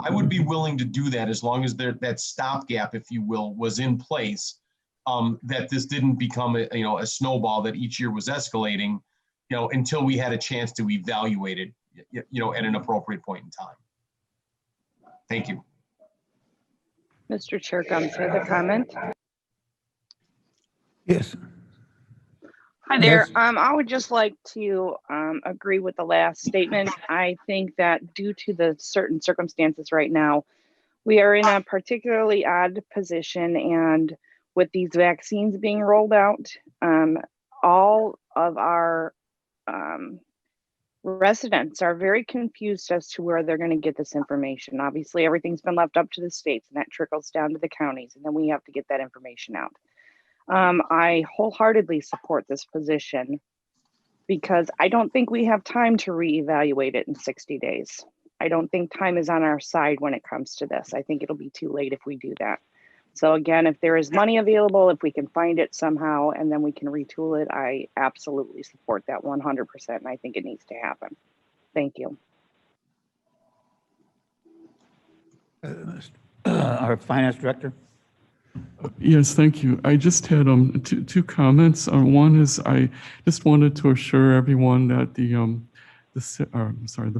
I would be willing to do that as long as that stopgap, if you will, was in place, that this didn't become a snowball that each year was escalating, you know, until we had a chance to evaluate it, you know, at an appropriate point in time. Thank you. Mr. Chair, comes with a comment. Yes. Hi there. Yes. I would just like to agree with the last statement. I think that due to the certain circumstances right now, we are in a particularly odd position, and with these vaccines being rolled out, all of our residents are very confused as to where they're going to get this information. Obviously, everything's been left up to the states, and that trickles down to the counties, and then we have to get that information out. I wholeheartedly support this position because I don't think we have time to reevaluate it in 60 days. I don't think time is on our side when it comes to this. I think it'll be too late if we do that. So again, if there is money available, if we can find it somehow and then we can retool it, I absolutely support that 100%. And I think it needs to happen. Thank you. Our finance director. Yes, thank you. I just had two comments. One is I just wanted to assure everyone that the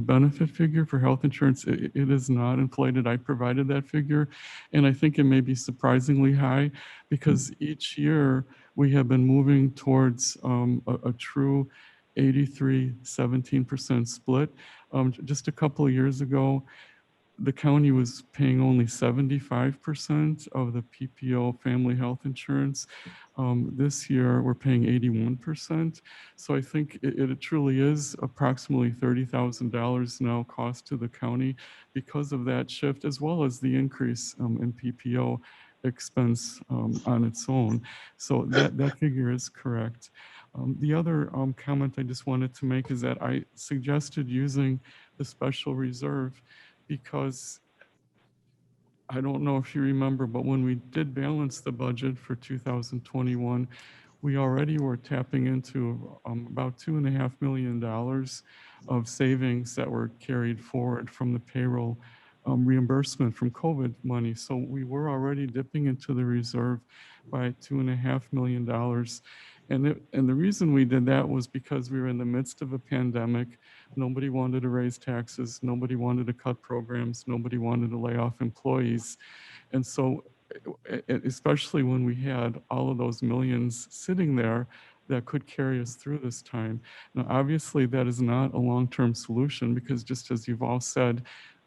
benefit figure for health insurance, it is not inflated. I provided that figure, and I think it may be surprisingly high because each year we have been moving towards a true 83-17% split. Just a couple of years ago, the county was paying only 75% of the PPO family health insurance. This year, we're paying 81%. So I think it truly is approximately $30,000 now cost to the county because of that shift, as well as the increase in PPO expense on its own. So that figure is correct. The other comment I just wanted to make is that I suggested using the special reserve because I don't know if you remember, but when we did balance the budget for 2021, we already were tapping into about $2.5 million of savings that were carried forward from the payroll reimbursement from COVID money. So we were already dipping into the reserve by $2.5 million. And the reason we did that was because we were in the midst of a pandemic. Nobody wanted to raise taxes. Nobody wanted to cut programs. Nobody wanted to lay off employees. And so, especially when we had all of those millions sitting there that could carry us through this time. Now, obviously, that is not a long-term solution because just as you've all said,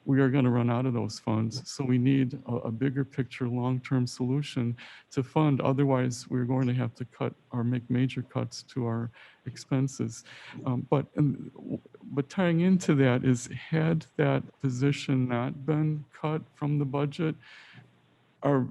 we are going to run out of those funds. So we need a bigger picture, long-term solution to fund. Otherwise, we're going to have to cut or make major cuts to our expenses. But tying into that is, had that position not been cut from the budget, our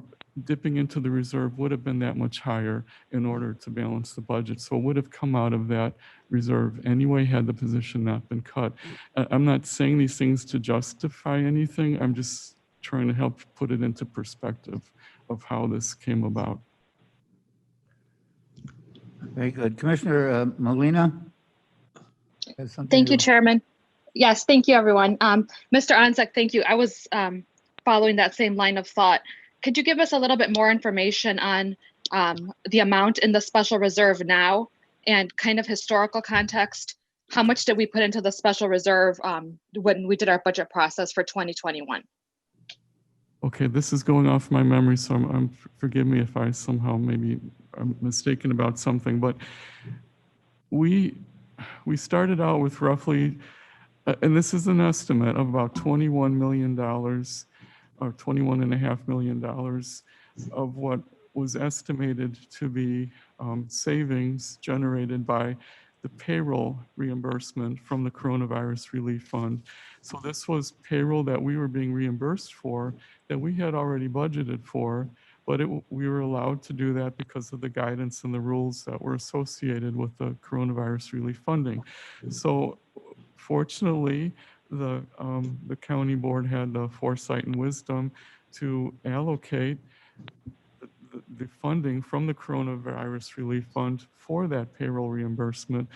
dipping into the reserve would have been that much higher in order to balance the budget. So it would have come out of that reserve anyway had the position not been cut. I'm not saying these things to justify anything. I'm just trying to help put it into perspective of how this came about. Very good. Commissioner Molina? has something Thank you, to- Chairman. Yes, thank you, everyone. Mr. Onzek, thank you. I was following that same line of thought. Could you give us a little bit more information on the amount in the special reserve now and kind of historical context? How much did we put into the special reserve when we did our budget process for 2021? Okay, this is going off my memory, so forgive me if I somehow maybe I'm mistaken about something, but we started out with roughly, and this is an estimate of about $21 million or $21.5 million of what was estimated to be savings generated by the payroll reimbursement from the Coronavirus Relief Fund. So this was payroll that we were being reimbursed for, that we had already budgeted for, but we were allowed to do that because of the guidance and the rules that were associated with the Coronavirus Relief Funding. So fortunately, the county board had the foresight and wisdom to allocate the funding from the Coronavirus Relief Fund for that payroll reimbursement,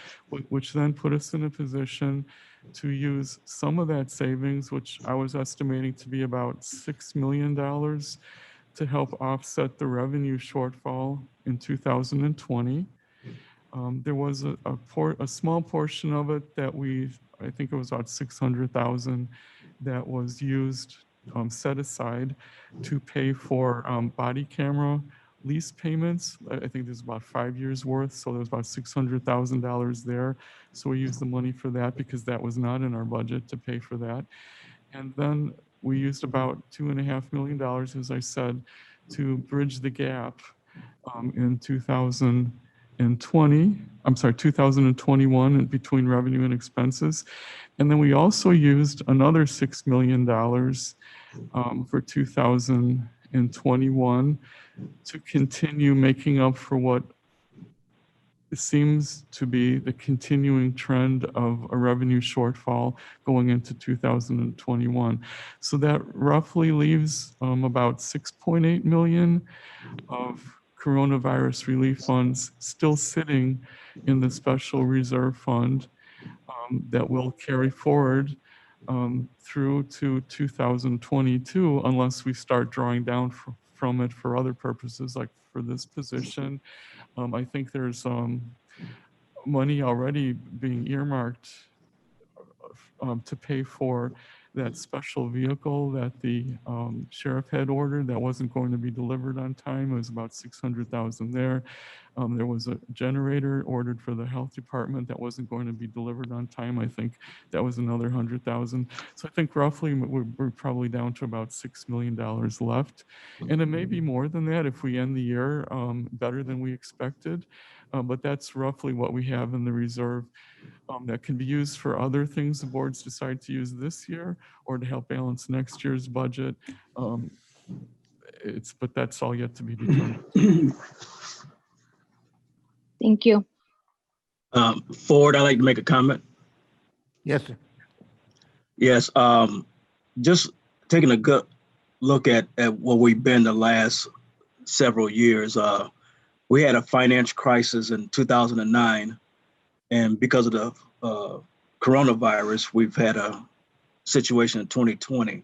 which then put us in a position to use some of that savings, which I was estimating to be about $6 million, to help offset the revenue shortfall in 2020. There was a small portion of it that I think it was about 600,000 that was used, set aside to pay for body camera lease payments. I think there's about 5 years worth, so there's about $600,000 there. So we used the money for that because that was not in our budget to pay for that. And then we used about $2.5 million, as I said, to bridge the gap in 2021 and between revenue and expenses. And then we also used another $6 million for 2021 to continue making up for what seems to be the continuing trend of a revenue shortfall going into 2021. So that roughly leaves about 6.8 million of coronavirus relief funds still sitting in the special reserve fund that will carry forward through to 2022 unless we start drawing down from it for other purposes, like for this position. I think there's money already being earmarked to pay for that special vehicle that the sheriff had ordered that wasn't going to be delivered on time. It was about 600,000 there. There was a generator ordered for the health department that wasn't going to be delivered on time. I think that was another 100,000. So I think roughly we're probably down to about $6 million left. And it may be more than that if we end the year better than we expected. But that's roughly what we have in the reserve that can be used for other things the boards decide to use this year or to help balance next year's budget. But that's all yet to be determined. Thank you. Ford, I'd like to make a comment. Yes, sir. Yes, just taking a good look at what we've been the last several years. We had a financial crisis in 2009, and because of the coronavirus, we've had a situation in 2020.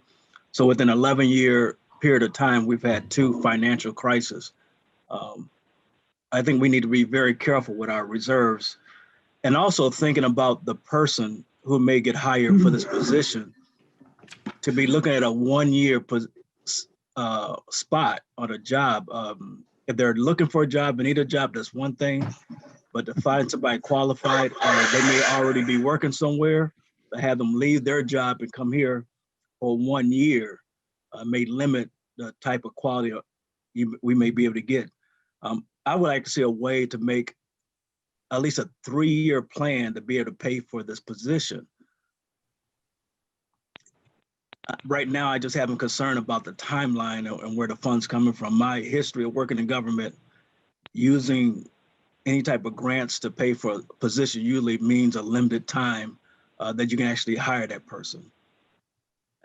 So within an 11-year period of time, we've had two financial crises. I think we need to be very careful with our reserves and also thinking about the person who may get hired for this position to be looking at a 1-year spot on a job. If they're looking for a job and need a job, that's one thing, but to find somebody qualified, they may already be working somewhere, to have them leave their job and come here for 1 year may limit the type of quality we may be able to get. I would like to see a way to make at least a 3-year plan to be able to pay for this position. Right now, I just have a concern about the timeline and where the funds coming from. My history of working in government, using any type of grants to pay for a position usually means a limited time that you can actually hire that person.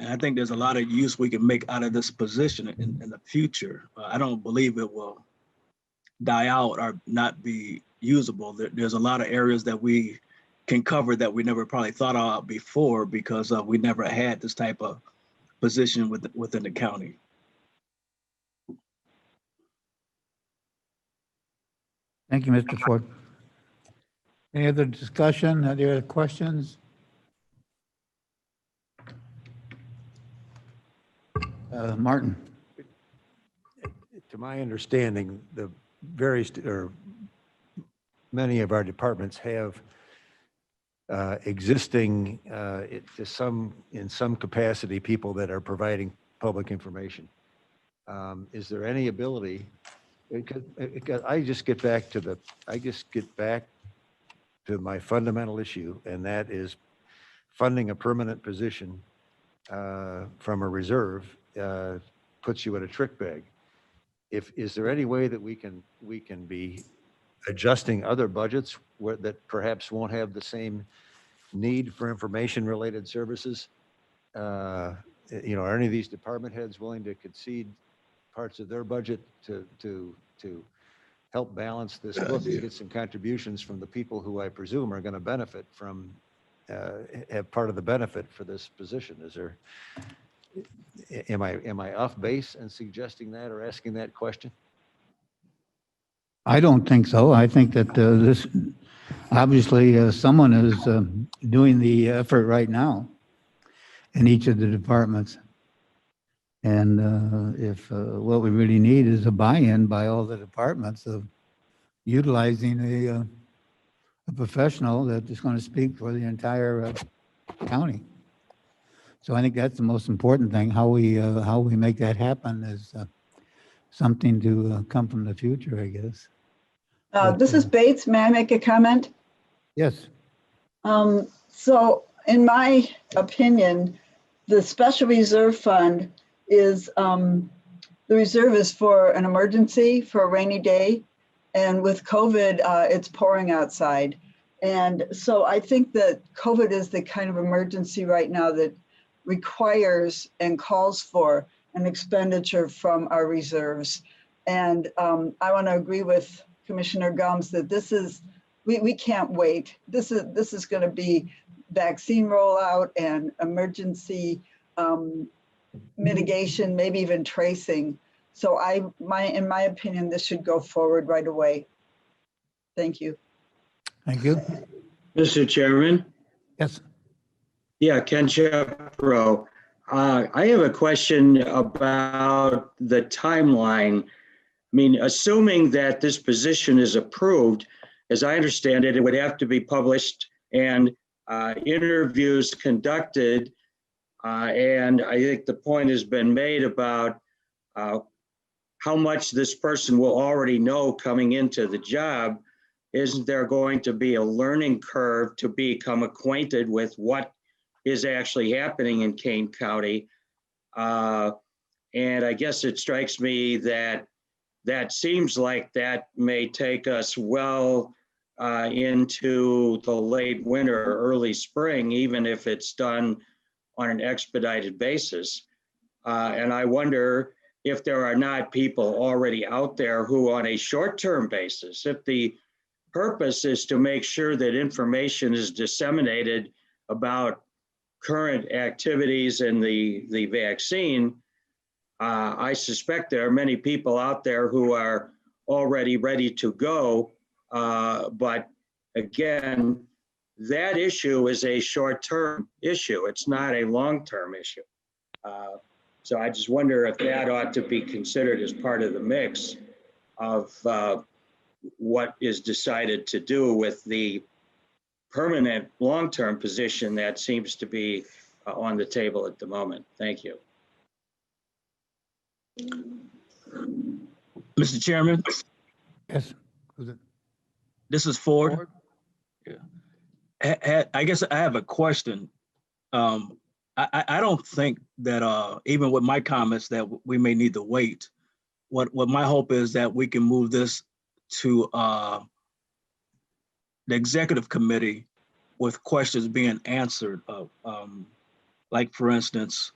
And I think there's a lot of use we can make out of this position in the future. I don't believe it will die out or not be usable. There's a lot of areas that we can cover that we never probably thought about before because we never had this type of position within the county. Thank you, Mr. Ford. Any other discussion? Any other questions? Martin? To my understanding, the many of our departments have existing, in some capacity, people that are providing public information. Is there any ability, because I just get back to my fundamental issue, and that is funding a permanent position from a reserve puts you in a trick bag. Is there any way that we can be adjusting other budgets that perhaps won't have the same need for information-related services? Are any of these department heads willing to concede parts of their budget to help balance this book and get some contributions from the people who I presume are going to benefit from, have part of the benefit for this position? Am I off base in suggesting that or asking that question? I don't think so. I think that this, obviously, someone is doing the effort right now in each of the departments. And if what we really need is a buy-in by all the departments of utilizing a professional that is going to speak for the entire county. So I think that's the most important thing. How we make that happen is something to come from the future, I guess. This is Bates. May I make a comment? Yes. So in my opinion, the special reserve fund is, the reserve is for an emergency, for a rainy day. And with COVID, it's pouring outside. And so I think that COVID is the kind of emergency right now that requires and calls for an expenditure from our reserves. And I want to agree with Commissioner Gums that this is, we can't wait. This is going to be vaccine rollout and emergency mitigation, maybe even tracing. So in my opinion, this should go forward right away. Thank you. Thank you. Mr. Chairman? Yes. Yeah, Ken Shepro. I have a question about the timeline. I mean, assuming that this position is approved, as I understand it, it would have to be published and interviews conducted. And I think the point has been made about how much this person will already know coming into the job. Isn't there going to be a learning curve to become acquainted with what is actually happening in Kane County? And I guess it strikes me that seems like that may take us well into the late winter or early spring, even if it's done on an expedited basis. And I wonder if there are not people already out there who on a short-term basis, if the purpose is to make sure that information is disseminated about current activities in the vaccine, I suspect there are many people out there who are already ready to go. But again, that issue is a short-term issue. It's not a long-term issue. So I just wonder if that ought to be considered as part of the mix of what is decided to do with the permanent long-term position that seems to be on the table at the moment. Thank you. Mr. Chairman? Yes. This is Ford. Yeah. I guess I have a question. I don't think that even with my comments that we may need to wait. What my hope is that we can move this to the executive committee with questions being answered. Like for instance,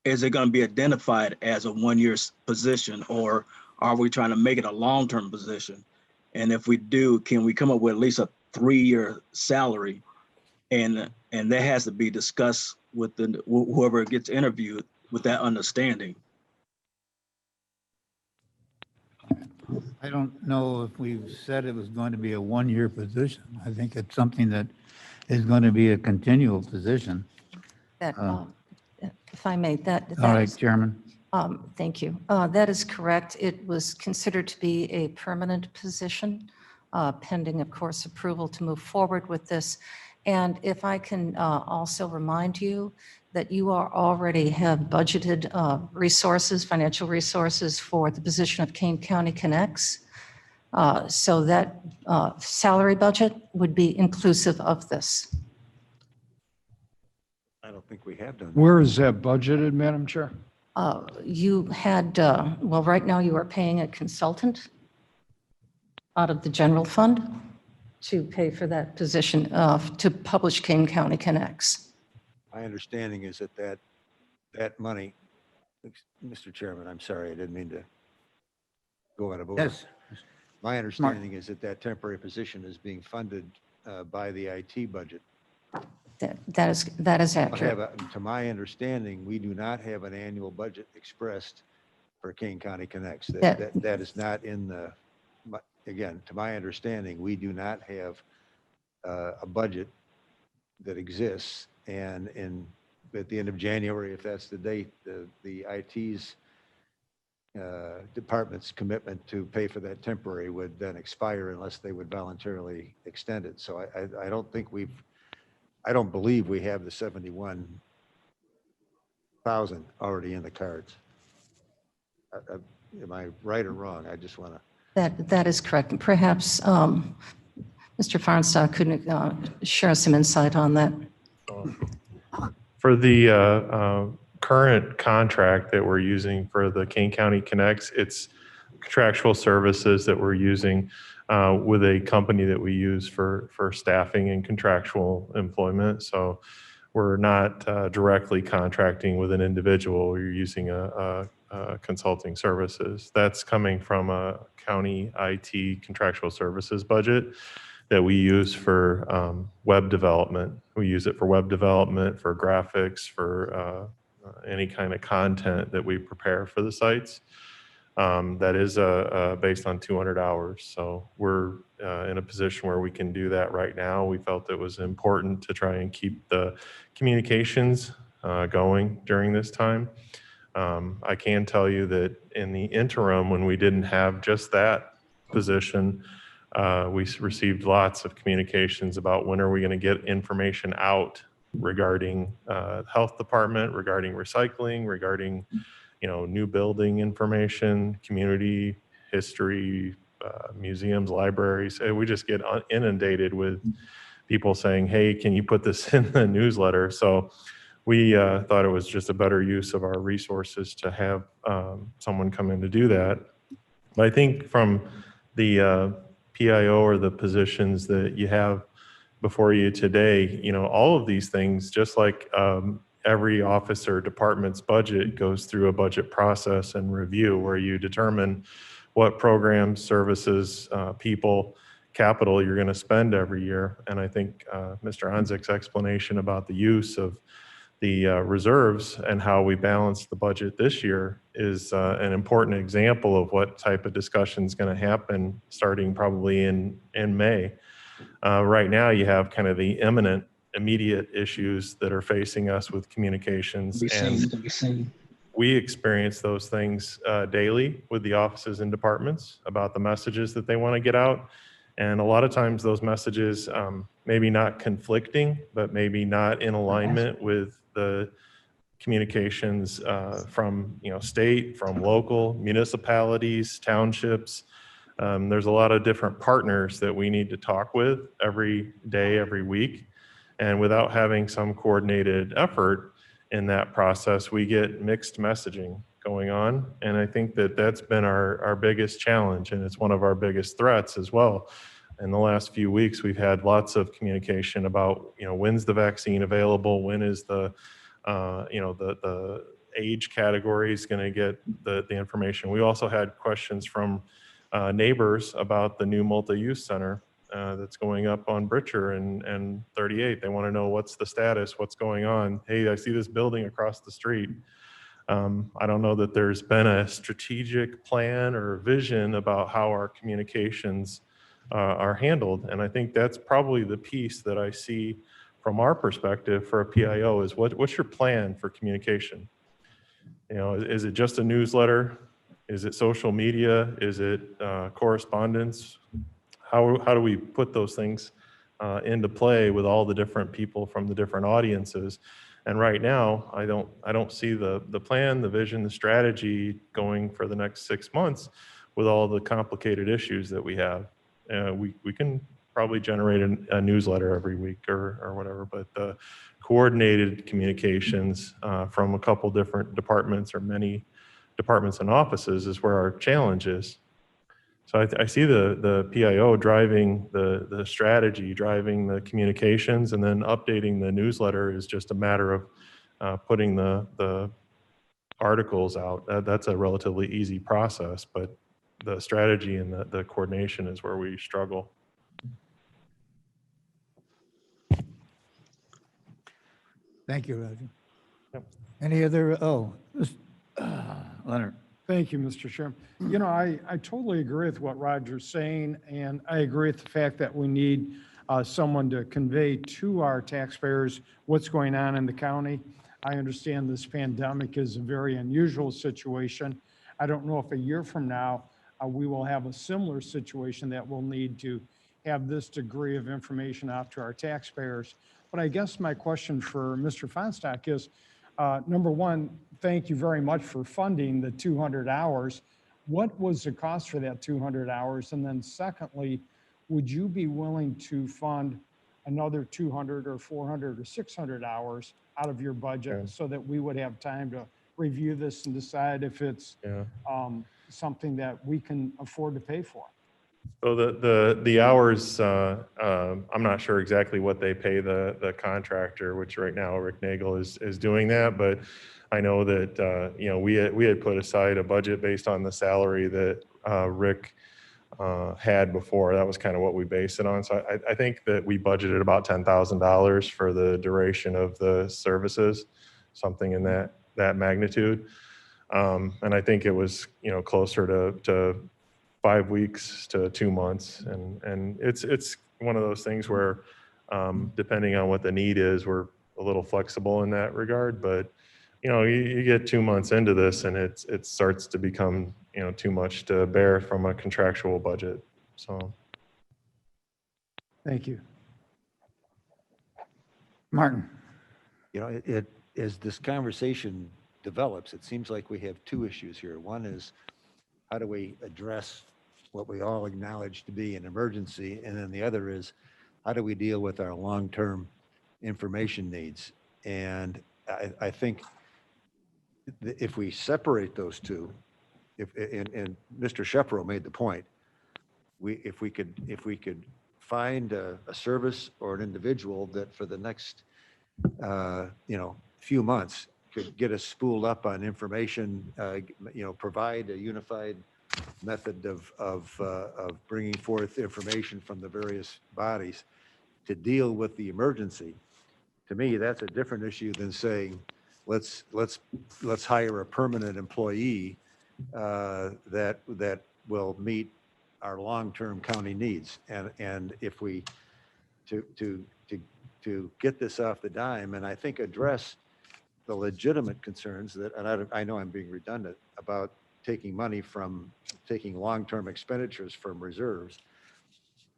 is it going to be identified as a one-year position, or are we trying to make it a long-term position? And if we do, can we come up with at least a 3-year salary? And that has to be discussed with whoever gets interviewed with that understanding. I don't know if we've said it was going to be a one-year position. I think it's something that is going to be a continual position. That, if I may, that. All right, Chairman. Thank you. That is correct. It was considered to be a permanent position, pending, of course, approval to move forward with this. And if I can also remind you that you are already have budgeted resources, financial resources for the position of Kane County Connects. So that salary budget would be inclusive of this. I don't think we have done that. Where is that budgeted, Madam Chair? You had, well, right now you are paying a consultant out of the general fund to pay for that position to publish Kane County Connects. My understanding is that money, Mr. Chairman, I'm sorry, I didn't mean to go out of order. Yes. My understanding is that temporary position is being funded by the IT budget. That is accurate. To my understanding, we do not have an annual budget expressed for Kane County Connects. That is not in the, again, to my understanding, we do not have a budget that exists. And at the end of January, if that's the date, the IT's department's commitment to pay for that temporary would then expire unless they would voluntarily extend it. So I don't believe we have the 71,000 already in the cards. Am I right or wrong? I just want to. That is correct. And perhaps Mr. Farnstock could share some insight on that. For the current contract that we're using for the Kane County Connects, it's contractual services that we're using with a company that we use for staffing and contractual employment. So we're not directly contracting with an individual. We're using a consulting services. That's coming from a county IT contractual services budget that we use for web development. We use it for web development, for graphics, for any kind of content that we prepare for the sites. That is based on 200 hours. So we're in a position where we can do that right now. We felt it was important to try and keep the communications going during this time. I can tell you that in the interim, when we didn't have just that position, we received lots of communications about when are we going to get information out regarding health department, regarding recycling, regarding new building information, community history, museums, libraries. We just get inundated with people saying, hey, can you put this in the newsletter? So we thought it was just a better use of our resources to have someone come in to do that. But I think from the PIO or the positions that you have before you today, all of these things, just like every office or department's budget goes through a budget process and review where you determine what programs, services, people, capital you're going to spend every year. And I think Mr. Onzik's explanation about the use of the reserves and how we balance the budget this year is an important example of what type of discussion is going to happen starting probably in May. Right now, you have kind of the immediate issues that are facing us with communications. We experience those things daily with the offices and departments about the messages that they want to get out. And a lot of times those messages, maybe not conflicting, but maybe not in alignment with the communications from state, from local, municipalities, townships. There's a lot of different partners that we need to talk with every day, every week. And without having some coordinated effort in that process, we get mixed messaging going on. And I think that that's been our biggest challenge, and it's one of our biggest threats as well. In the last few weeks, we've had lots of communication about, when's the vaccine available, when is the age category is going to get the information. We also had questions from neighbors about the new multi-use center that's going up on Britcher and 38. They want to know what's the status, what's going on. Hey, I see this building across the street. I don't know that there's been a strategic plan or vision about how our communications are handled. And I think that's probably the piece that I see from our perspective for a PIO is what's your plan for communication? You know, is it just a newsletter? Is it social media? Is it correspondence? How do we put those things into play with all the different people from the different audiences? And right now, I don't see the plan, the vision, the strategy going for the next 6 months with all the complicated issues that we have. We can probably generate a newsletter every week or whatever, but the coordinated communications from a couple different departments or many departments and offices is where our challenge is. So I see the PIO driving the strategy, driving the communications, and then updating the newsletter is just a matter of putting the articles out. That's a relatively easy process, but the strategy and the coordination is where we struggle. Thank you, Roger. Yep. Any other, Leonard? Thank you, Mr. Chairman. You know, I totally agree with what Roger's saying, and I agree with the fact that we need someone to convey to our taxpayers what's going on in the county. I understand this pandemic is a very unusual situation. I don't know if a year from now, we will have a similar situation that we'll need to have this degree of information out to our taxpayers. But I guess my question for Mr. Fonstock is, number one, thank you very much for funding the 200 hours. What was the cost for that 200 hours? And then secondly, would you be willing to fund another 200 or 400 or 600 hours out of your budget so that we would have time to review this and decide if it's something that we can afford to pay for? So the hours, I'm not sure exactly what they pay the contractor, which right now Rick Nagel is doing that, but I know that you know, we had put aside a budget based on the salary that Rick had before. That was kind of what we based it on. So I think that we budgeted about $10,000 for the duration of the services, something in that magnitude. And I think it was, you know, closer to 5 weeks to 2 months. And it's one of those things where depending on what the need is, we're a little flexible in that regard. But, you know, you get 2 months into this and it starts to become, you know, too much to bear from a contractual budget. So. Thank you. Martin. You know, as this conversation develops, it seems like we have two issues here. One is, how do we address what we all acknowledge to be an emergency? And then the other is, how do we deal with our long-term information needs? And I think if we separate those two, and Mr. Shepro made the point, if we could find a service or an individual that for the next you know, few months could get us spooled up on information, you know, provide a unified method of bringing forth information from the various bodies to deal with the emergency. To me, that's a different issue than saying, let's hire a permanent employee that will meet our long-term county needs. And if we to get this off the dime, and I think address the legitimate concerns that, and I know I'm being redundant, about taking long-term expenditures from reserves.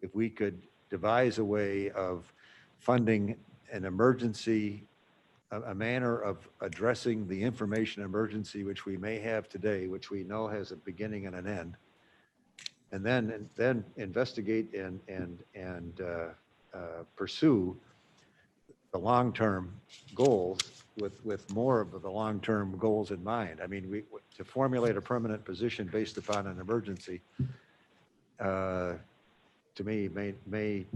If we could devise a way of funding an emergency, a manner of addressing the information emergency which we may have today, which we know has a beginning and an end, and then investigate and pursue the long-term goals with more of the long-term goals in mind. I mean, to formulate a permanent position based upon an emergency, to me, may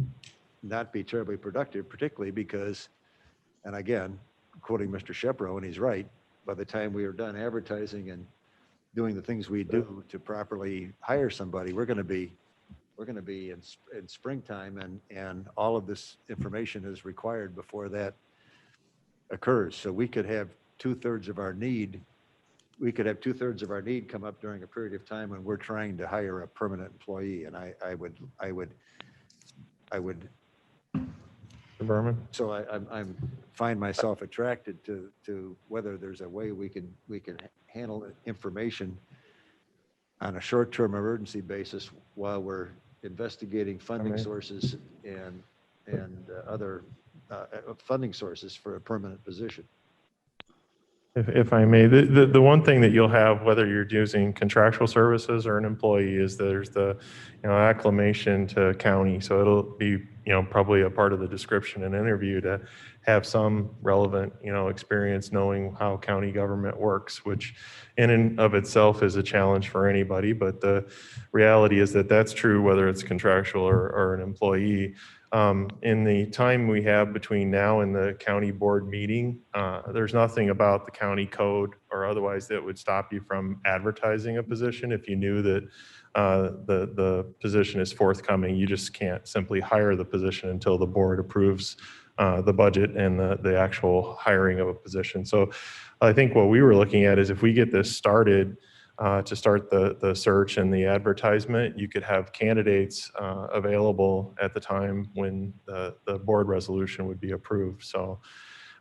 not be terribly productive, particularly because, and again, quoting Mr. Shepro, and he's right, by the time we are done advertising and doing the things we do to properly hire somebody, we're going to be in springtime, and all of this information is required before that occurs. So we could have 2/3 of our need. We could have 2/3 of our need come up during a period of time when we're trying to hire a permanent employee. And I would. Berman? So I'm find myself attracted to whether there's a way we can handle information on a short-term emergency basis while we're investigating funding sources and other funding sources for a permanent position. If I may, the one thing that you'll have, whether you're using contractual services or an employee, is there's the, acclimation to county. So it'll be, probably a part of the description and interview to have some relevant, experience knowing how county government works, which in and of itself is a challenge for anybody. But the reality is that that's true whether it's contractual or an employee. In the time we have between now and the county board meeting, there's nothing about the county code or otherwise that would stop you from advertising a position if you knew that the position is forthcoming. You just can't simply hire the position until the board approves the budget and the actual hiring of a position. So I think what we were looking at is if we get this started, to start the search and the advertisement, you could have candidates available at the time when the board resolution would be approved. So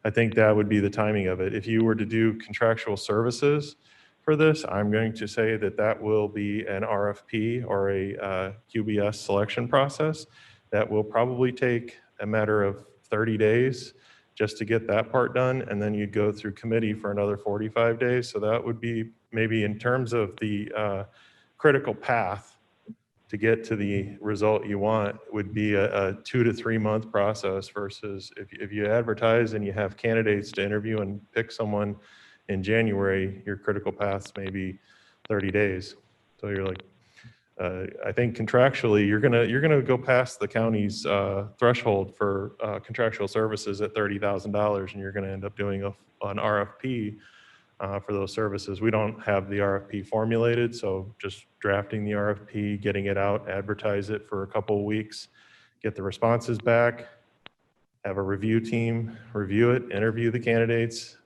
I think that would be the timing of it. If you were to do contractual services for this, I'm going to say that will be an RFP or a QBS selection process that will probably take a matter of 30 days just to get that part done. And then you'd go through committee for another 45 days. So that would be maybe in terms of the critical path to get to the result you want would be a 2 to 3 month process versus if you advertise and you have candidates to interview and pick someone in January, your critical paths may be 30 days. So you're like, I think contractually, you're gonna go past the county's threshold for contractual services at $30,000, and you're gonna end up doing an RFP for those services. We don't have the RFP formulated, so just drafting the RFP, getting it out, advertise it for a couple of weeks, get the responses back, have a review team review it, interview the candidates,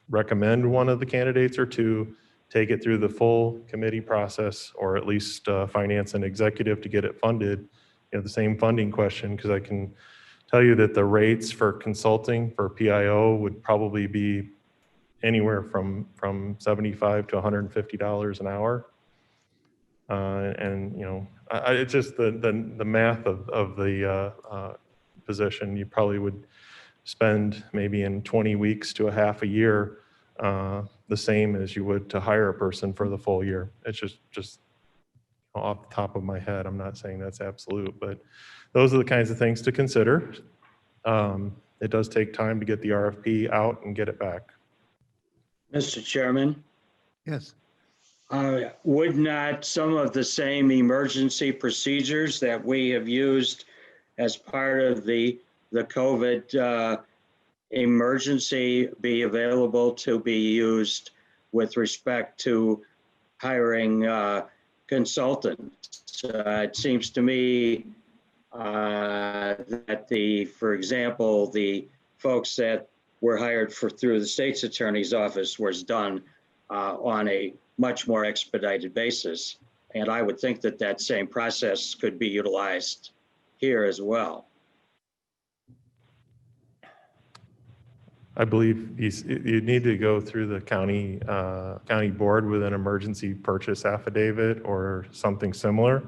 recommend one of the candidates or two, take it through the full committee process, or at least finance and executive to get it funded. The same funding question, because I can tell you that the rates for consulting for PIO would probably be anywhere from $75 to $150 an hour. It's just the math of the position. You probably would spend maybe in 20 weeks to a half a year the same as you would to hire a person for the full year. It's just off the top of my head. I'm not saying that's absolute, but those are the kinds of things to consider. It does take time to get the RFP out and get it back. Mr. Chairman? Yes. Would not some of the same emergency procedures that we have used as part of the COVID emergency be available to be used with respect to hiring consultants? It seems to me that for example, the folks that were hired through the state's attorney's office was done on a much more expedited basis. And I would think that same process could be utilized here as well. I believe you need to go through the county board with an emergency purchase affidavit or something similar.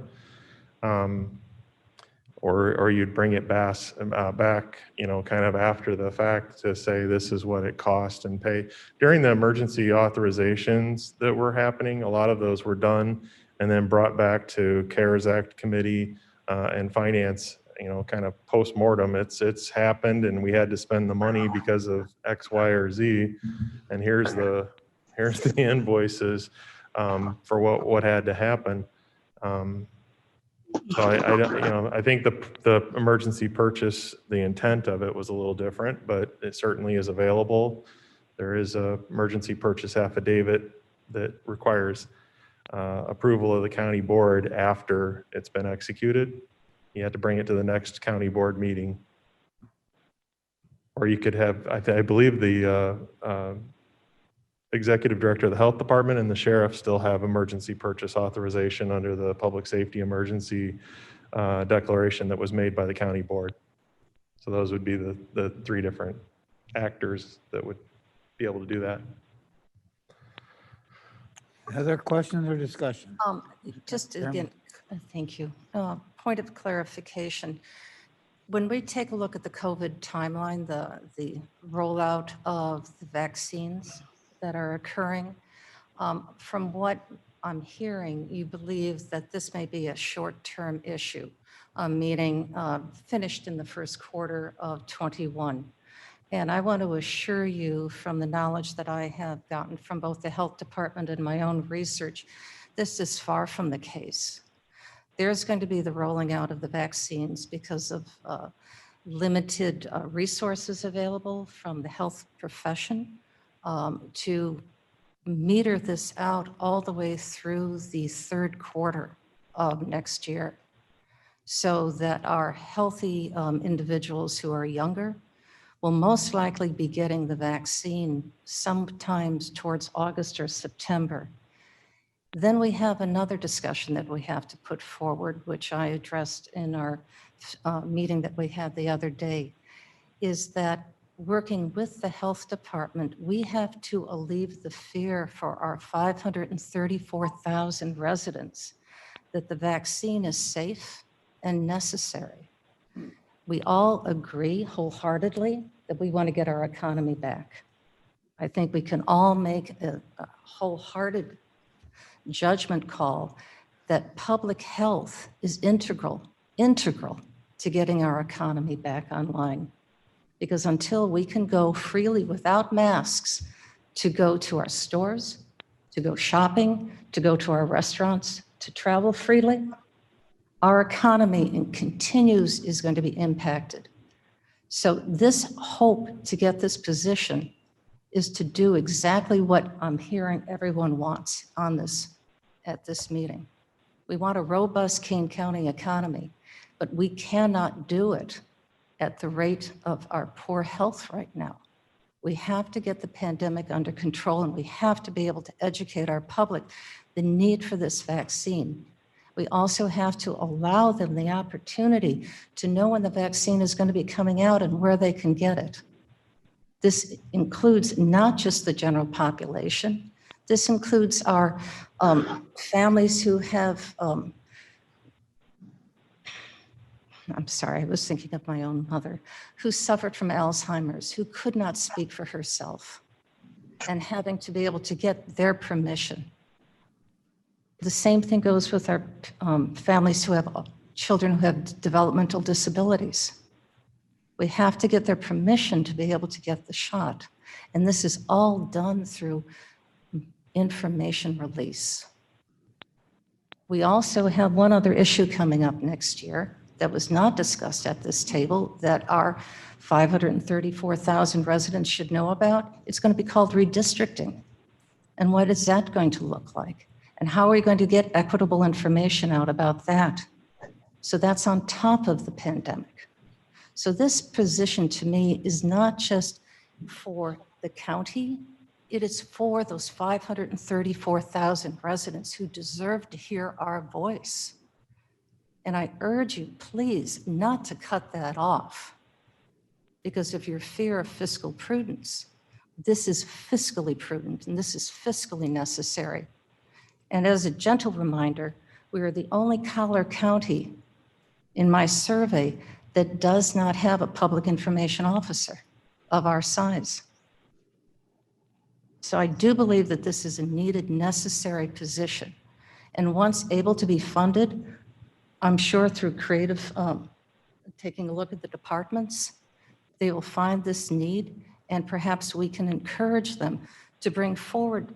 Or you'd bring it back, kind of after the fact to say this is what it cost and pay. During the emergency authorizations that were happening, a lot of those were done and then brought back to CARES Act committee and finance, kind of post-mortem. It's happened and we had to spend the money because of X, Y, or Z. And here's the invoices for what had to happen. So I think the emergency purchase, the intent of it was a little different, but it certainly is available There is a emergency purchase affidavit that requires approval of the county board after it's been executed. You have to bring it to the next county board meeting. Or you could have, I believe the executive director of the health department and the sheriff still have emergency purchase authorization under the public safety emergency declaration that was made by the county board. So those would be the three different actors that would be able to do that. Other questions or discussion? Just Chairman? again, thank you. Point of clarification. When we take a look at the COVID timeline, the rollout of the vaccines that are occurring, from what I'm hearing, you believe that this may be a short-term issue, meaning finished in the first quarter of 21. And I want to assure you from the knowledge that I have gotten from both the health department and my own research, this is far from the case. There's going to be the rolling out of the vaccines because of limited resources available from the health profession to meter this out all the way through the third quarter of next year, so that our healthy individuals who are younger will most likely be getting the vaccine sometimes towards August or September. Then we have another discussion that we have to put forward, which I addressed in our meeting that we had the other day, is that working with the health department, we have to alleviate the fear for our 534,000 residents that the vaccine is safe and necessary. We all agree wholeheartedly that we want to get our economy back. I think we can all make a wholehearted judgment call that public health is integral to getting our economy back online. Because until we can go freely without masks to go to our stores, to go shopping, to go to our restaurants, to travel freely, our economy is going to be impacted. So this hope to get this position is to do exactly what I'm hearing everyone wants on this at this meeting. We want a robust Kane County economy, but we cannot do it at the rate of our poor health right now. We have to get the pandemic under control, and we have to be able to educate our public the need for this vaccine. We also have to allow them the opportunity to know when the vaccine is going to be coming out and where they can get it. This includes not just the general population. This includes our families who have, I'm sorry, I was thinking of my own mother, who suffered from Alzheimer's, who could not speak for herself, and having to be able to get their permission. The same thing goes with our families who have children who have developmental disabilities. We have to get their permission to be able to get the shot. And this is all done through information release. We also have one other issue coming up next year that was not discussed at this table that our 534,000 residents should know about. It's going to be called redistricting. And what is that going to look like? And how are we going to get equitable information out about that? So that's on top of the pandemic. So this position to me is not just for the county, it is for those 534,000 residents who deserve to hear our voice. And I urge you, please, not to cut that off. Because of your fear of fiscal prudence, this is fiscally prudent and this is fiscally necessary. And as a gentle reminder, we are the only Collier County in my survey that does not have a public information officer of our size. So I do believe that this is a needed, necessary position. And once able to be funded, I'm sure through creative, taking a look at the departments, they will find this need, and perhaps we can encourage them to bring forward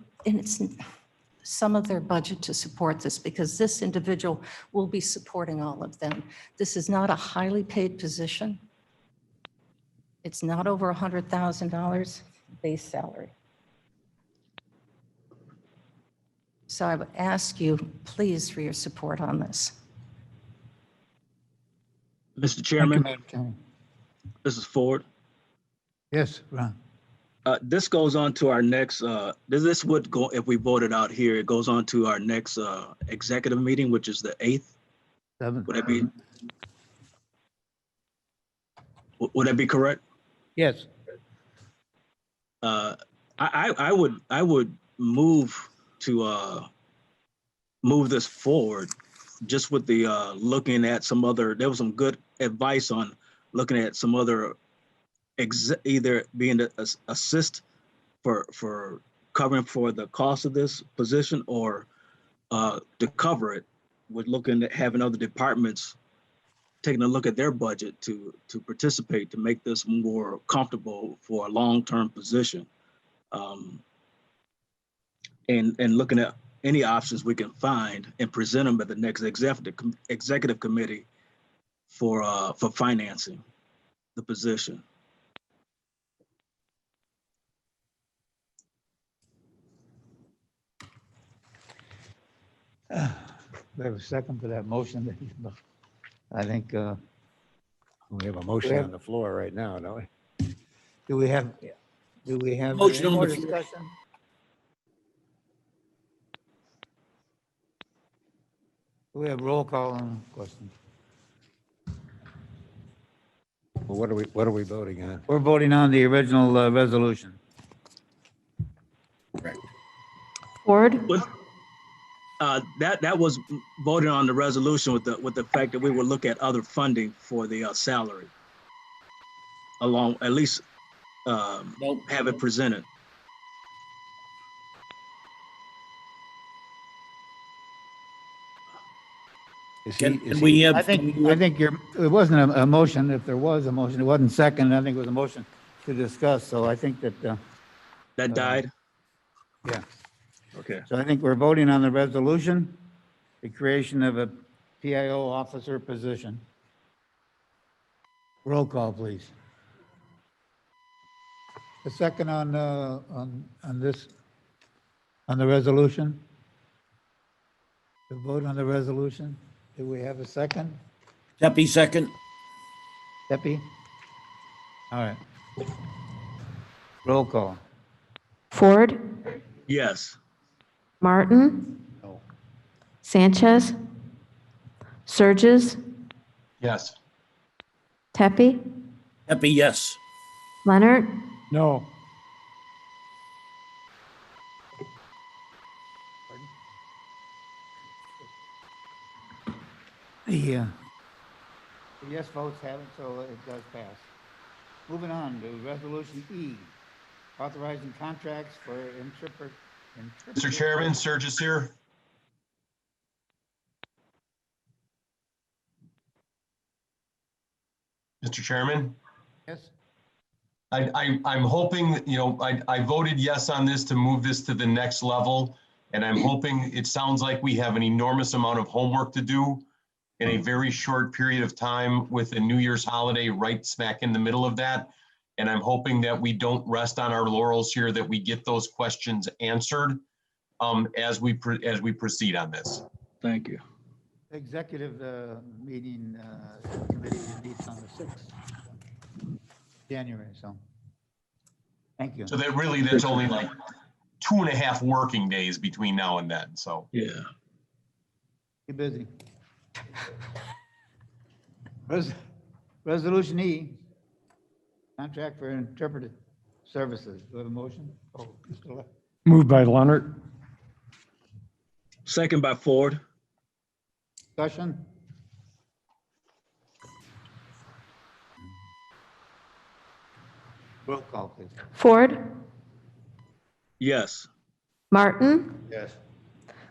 some of their budget to support this, because this individual will be supporting all of them. This is not a highly paid position. It's not over $100,000. base salary. So I would ask you, please, for your support on this. Mr. Thank you, Chairman, Madam Chairman. this is Ford. Yes, Ron. This goes on to our next, this would go, if we voted out here, it goes on to our next executive meeting, which is the 8th. Seven. Would that be? Would that be correct? Yes. I would move to move this forward, just with the looking at some other. There was some good advice on looking at some other, either being to assist for covering for the cost of this position, or to cover it with looking at having other departments taking a look at their budget to participate, to make this more comfortable for a long-term position. And looking at any options we can find and present them at the next executive committee for financing the position. We have a second for that motion. I think, We have a motion on the floor right now, don't we? do we have Motion any on more the floor. discussion? We have roll call on the question. Well, what are we voting on? We're voting on the original resolution. Ford, That was voted on the resolution with the fact that we would look at other funding for the salary. Along, at least have it presented. I think it wasn't a motion. If there was a motion, it wasn't second. I think it was a motion to discuss. So I think that. That died? Yeah. Okay. So I think we're voting on the resolution, the creation of a PIO officer position. Roll call, please. A second on this, on the resolution? The vote on the resolution? Do we have a second? Tepe, second. Tepe? All right. Roll call. Ford, Yes. Martin, Sanchez, Surges, Yes. Tepe, Tepe, yes. Leonard, No. The yes votes have it, so it does pass. Moving on to Resolution E, authorizing contracts for Mr. Chairman, Surges here. Mr. Chairman? Yes. I'm hoping, I voted yes on this to move this to the next level. And I'm hoping, it sounds like we have an enormous amount of homework to do in a very short period of time with the New Year's holiday right smack in the middle of that. And I'm hoping that we don't rest on our laurels here, that we get those questions answered as we proceed on this. Thank you. Executive meeting committee meets on the 6th January, so. Thank you. So that's only like 2.5 working days between now and then, so. Yeah. You're busy. Resolution E, contract for interpretive services. Do we have a motion? Oh, Mr. Le- Moved by Leonard. Second by Ford. Discussion? Roll call, please. Ford, Yes. Martin, Yes.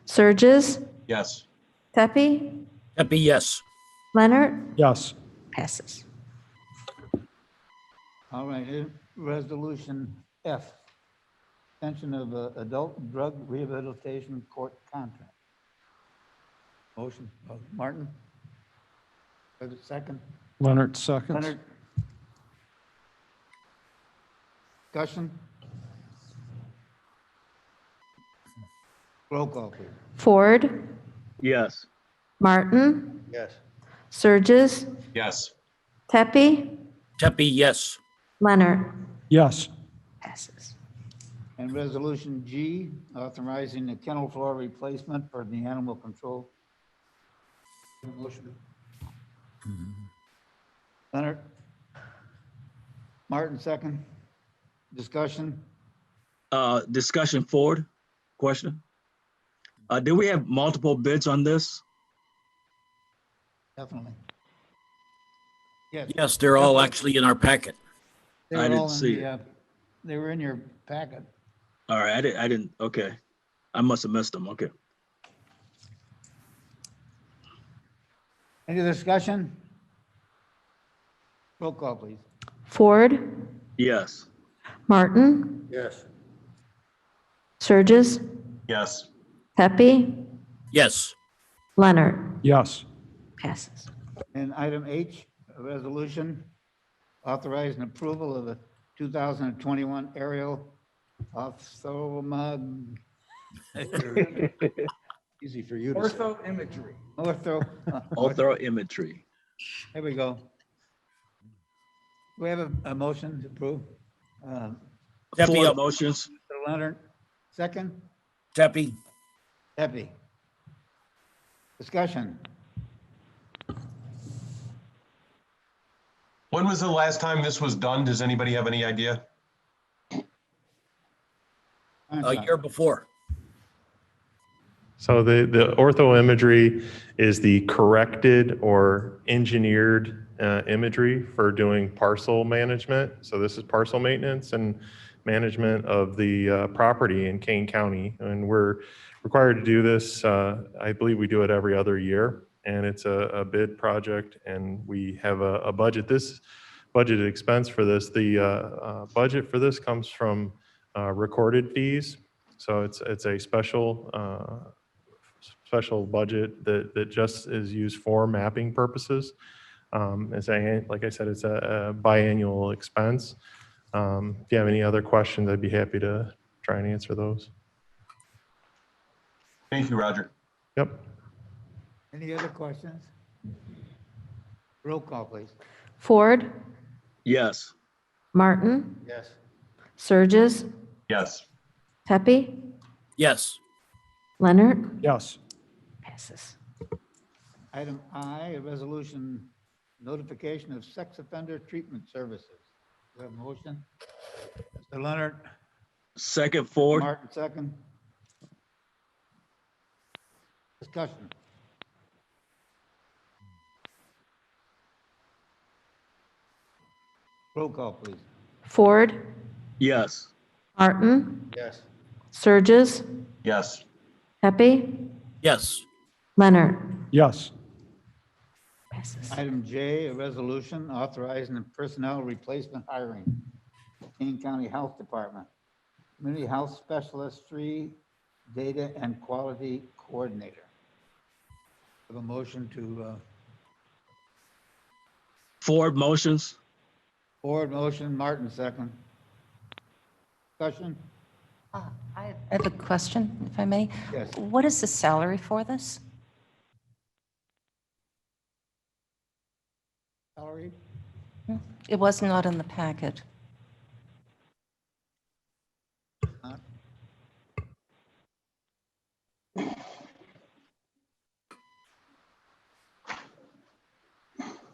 Surges, Yes. Tepe, Tepe, yes. Leonard, Yes. Passes. All right, resolution F, extension of adult drug rehabilitation court contract. Motion, Martin? Was it second? Leonard seconds. Leonard? Discussion? Roll call, please. Ford, Yes. Martin, Yes. Surges, Yes. Pepe, Tepe, yes. Leonard. Yes. Passes. And resolution G, authorizing the kennel floor replacement for the animal control. Motion. Leonard? Martin, second. Discussion? Discussion forward, question. Do we have multiple bids on this? Definitely. Yes. Yes, they're all actually in our packet. They I were didn't all in see the, they were in your packet. All right, I didn't, okay. I must have missed them, okay. Any discussion? Roll call, please. Ford, Yes. Martin, Yes. Surges, Yes. Pepe, Yes. Yes. Passes. And item H, a resolution authorizing approval of the 2021 aerial ophthalmog. Easy for you to say. Ortho imagery. Ortho imagery. There we go. We have a motion to approve. Tepe, Four up. motions. Mr. Leonard, second. Tepe, Pepe. Discussion. When was the last time this was done? Does anybody have any idea? a year before. So the ortho imagery is the corrected or engineered imagery for doing parcel management. So this is parcel maintenance and management of the property in Kane County. And we're required to do this. I believe we do it every other year. And it's a bid project, and we have a budget. This budgeted expense for this, the budget for this comes from recorded fees. So it's a special budget that just is used for mapping purposes. Like I said, it's a biannual expense. If you have any other questions, I'd be happy to try and answer those. Thank you, Roger. Yep. Any other questions? Roll call, please. Ford, Yes. Martin, Yes. Surges, Yes. Pepe, Yes. Leonard. Yes. Passes. Item I, a resolution notification of sex offender treatment services. Do we have a motion? Mr. Leonard, Second Ford. Martin, second. Discussion. Roll call, please. Ford, Yes. Martin, Yes. Surges, Yes. Pepe, Yes. Leonard. Yes. Passes. Item J, a resolution authorizing the personnel replacement hiring. Kane County Health Department, Community Health Specialist 3, Data and Quality Coordinator. Have a motion to, Ford motions. Ford motion, Martin second. Discussion? I have a question, if I may. Yes. What is the salary for this? Salary? It was not in the packet.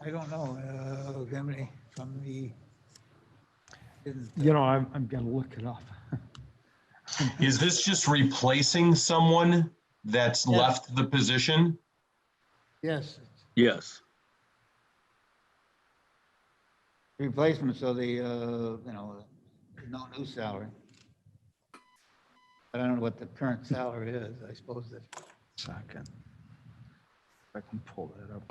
I don't know, Gemini, from the, You know, I'm gonna look it up. Is this just replacing someone that's left the position? yes, Yes. replacement, so the, no new salary. But I don't know what the current salary is, I suppose that. Second. If I can pull that up.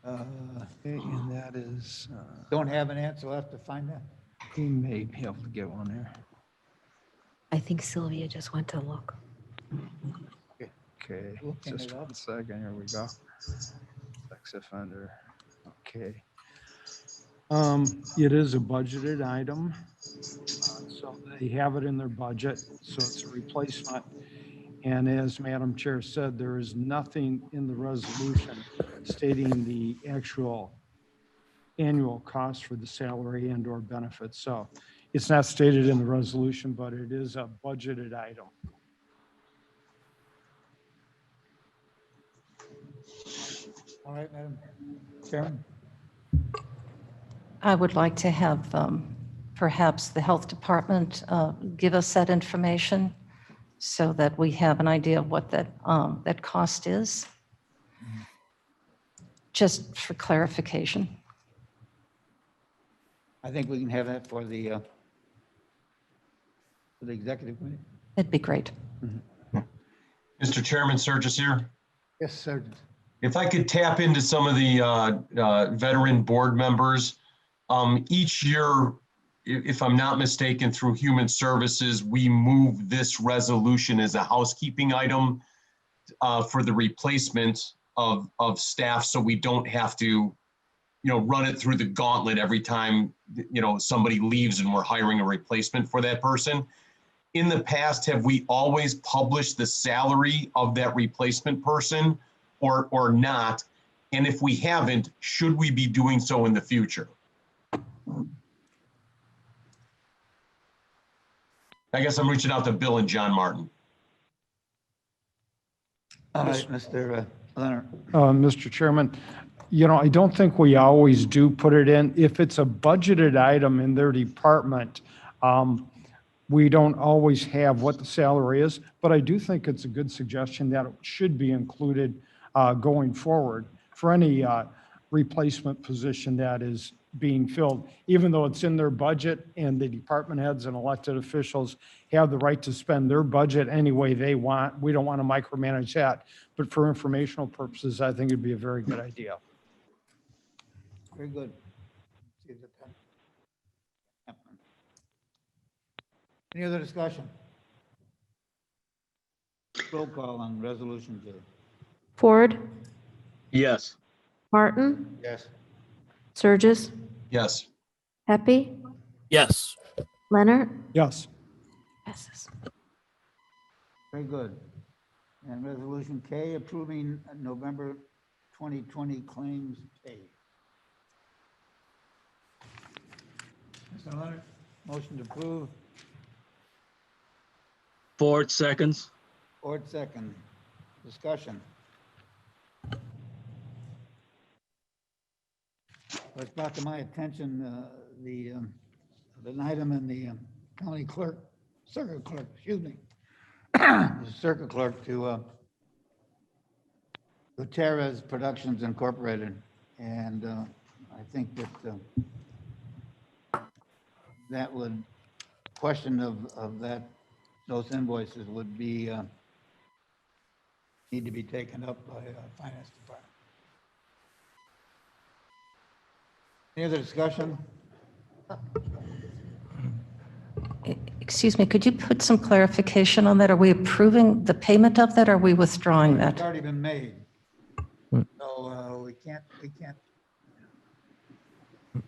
Okay, and that is, Don't have an answer, we'll have to find that. he may be able to get one there. I think Sylvia just went to look. Okay, Looking just it up. one second, here we go. Sex offender, okay. It is a budgeted item. So They have it in their budget, so it's a replacement. And as Madam Chair said, there is nothing in the resolution stating the actual annual cost for the salary and or benefits. So it's not stated in the resolution, but it is a budgeted item. All right, Madam Chairman. I would like to have perhaps the Health Department give us that information so that we have an idea of what that cost is, just for clarification. I think we can have that for the executive committee. It'd be great. Mr. Chairman, Surges here. Yes, sir. If I could tap into some of the veteran board members, each year, if I'm not mistaken, through Human Services, we move this resolution as a housekeeping item for the replacement of staff, so we don't have to, run it through the gauntlet every time, somebody leaves and we're hiring a replacement for that person. In the past, have we always published the salary of that replacement person or not? And if we haven't, should we be doing so in the future? I guess I'm reaching out to Bill and John Martin. All right, Mr. Leonard. Mr. Chairman, I don't think we always do put it in. If it's a budgeted item in their department, we don't always have what the salary is, but I do think it's a good suggestion that it should be included going forward for any replacement position that is being filled, even though it's in their budget and the department heads and elected officials have the right to spend their budget any way they want. We don't want to micromanage that, but for informational purposes, I think it'd be a very good idea. Very good. Any other discussion? Roll call on resolution J. Ford, Yes. Martin, Yes. Surges, Yes. Pepe, Yes. Leonard. Yes. Passes. Very good. And resolution K, approving November 2020 claims paid. Mr. Leonard, motion to approve. Ford seconds. Ford second. Discussion. It's brought to my attention, an item in the county clerk, circuit clerk, excuse me, the circuit clerk to Gutierrez Productions Incorporated. And I think that that would, question of that, those invoices would be, need to be taken up by finance department. Any other discussion? Excuse me, could you put some clarification on that? Are we approving the payment of that, or are we withdrawing It's that? already been made. So we can't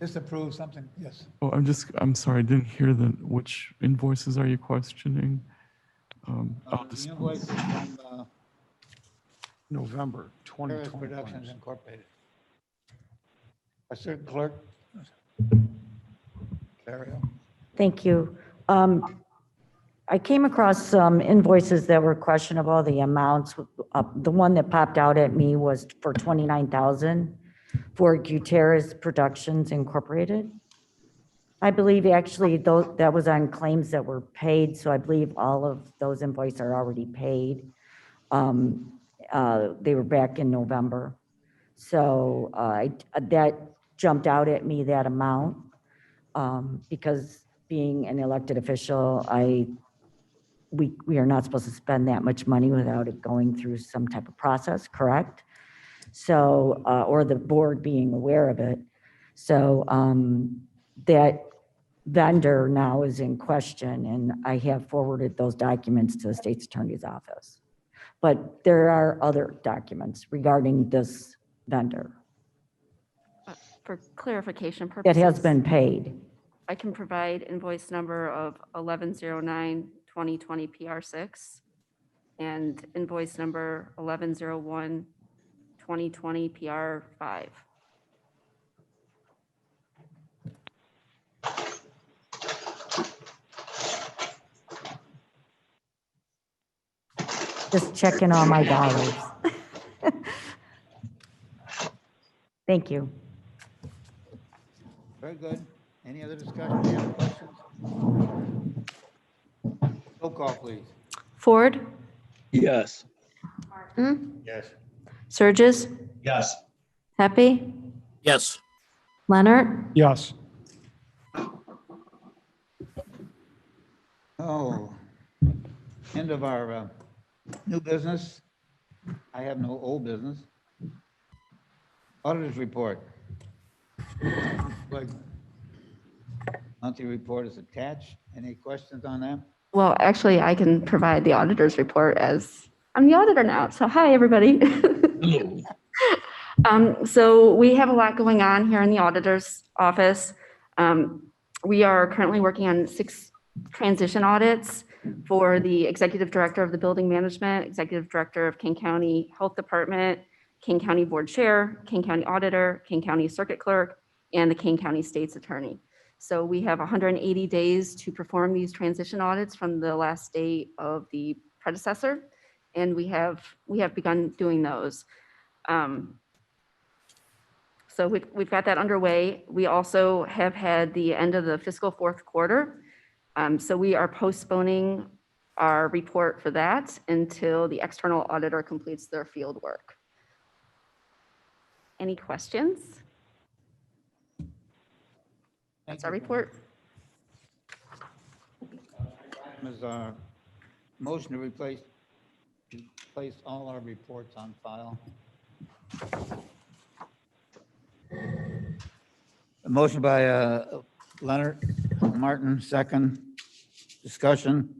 disapprove something. Yes. Oh, I'm sorry, I didn't hear which invoices are you questioning? The invoice is from November Gutierrez 2020. Productions Incorporated. Our circuit clerk. Carol. Thank you. I came across some invoices that were questionable, the amounts. The one that popped out at me was for $29,000 for Gutierrez Productions Incorporated. I believe actually that was on claims that were paid, so I believe all of those invoices are already paid. They were back in November. So that jumped out at me, that amount, because being an elected official, we are not supposed to spend that much money without it going through some type of process, correct? So, or the board being aware of it. So that vendor now is in question, and I have forwarded those documents to the state's attorney's office. But there are other documents regarding this vendor For clarification that purposes. has been paid. I can provide invoice number of 1109-2020 PR6 and invoice number 1101-2020 PR5. Just checking all my dollars. Thank you. Very good. Any other discussion? Any other questions? Roll call, please. Ford, Yes. Martin, Yes. Surges, Yes. Pepe, Yes. Leonard, Yes. Oh, end of our new business. I have no old business. Auditors report. Monthly report is attached. Any questions on that? Well, actually, I can provide the auditor's report as I'm the auditor now. So hi, everybody. So we have a lot going on here in the auditor's office. We are currently working on 6 transition audits for the executive director of the building management, executive director of King County Health Department, King County Board Chair, King County Auditor, King County Circuit Clerk, and the King County State's Attorney. So we have 180 days to perform these transition audits from the last day of the predecessor, and we have begun doing those. So we've got that underway. We also have had the end of the fiscal 4th quarter. So we are postponing our report for that until the external auditor completes their field work. Any questions? That's our report. Is our motion to place all our reports on file. A motion by Leonard Martin, second. Discussion.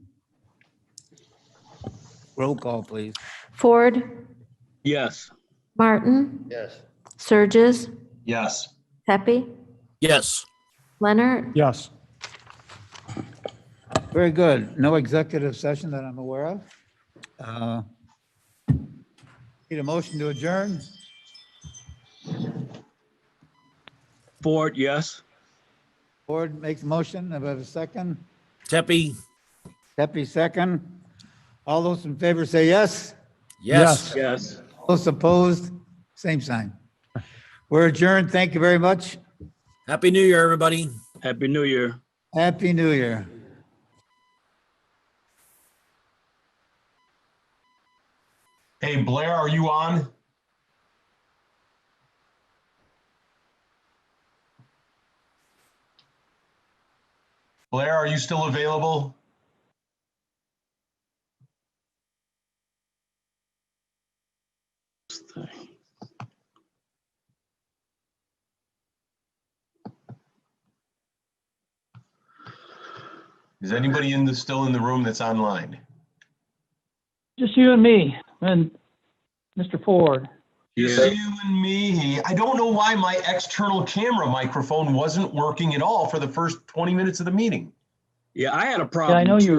Roll call, please. Ford, Yes. Martin, Yes. Surges, Yes. Pepe, Yes. Leonard, Yes. Very good. No executive session that I'm aware of. Need a motion to adjourn? Ford, yes. Ford makes a motion. Have I have a second? Tepe. Pepe, second. All those in favor say yes. Yes. Yes. Those opposed, same sign. We're adjourned. Thank you very much. Happy New Year, everybody. Happy New Year. Happy New Year. Hey, Blair, are you on? Blair, are you still available? Is anybody still in the room that's online? Just you and me and Mr. Ford. Just you and me. I don't know why my external camera microphone wasn't working at all for the first 20 minutes of the meeting. Yeah, I had a problem. Yeah, I know you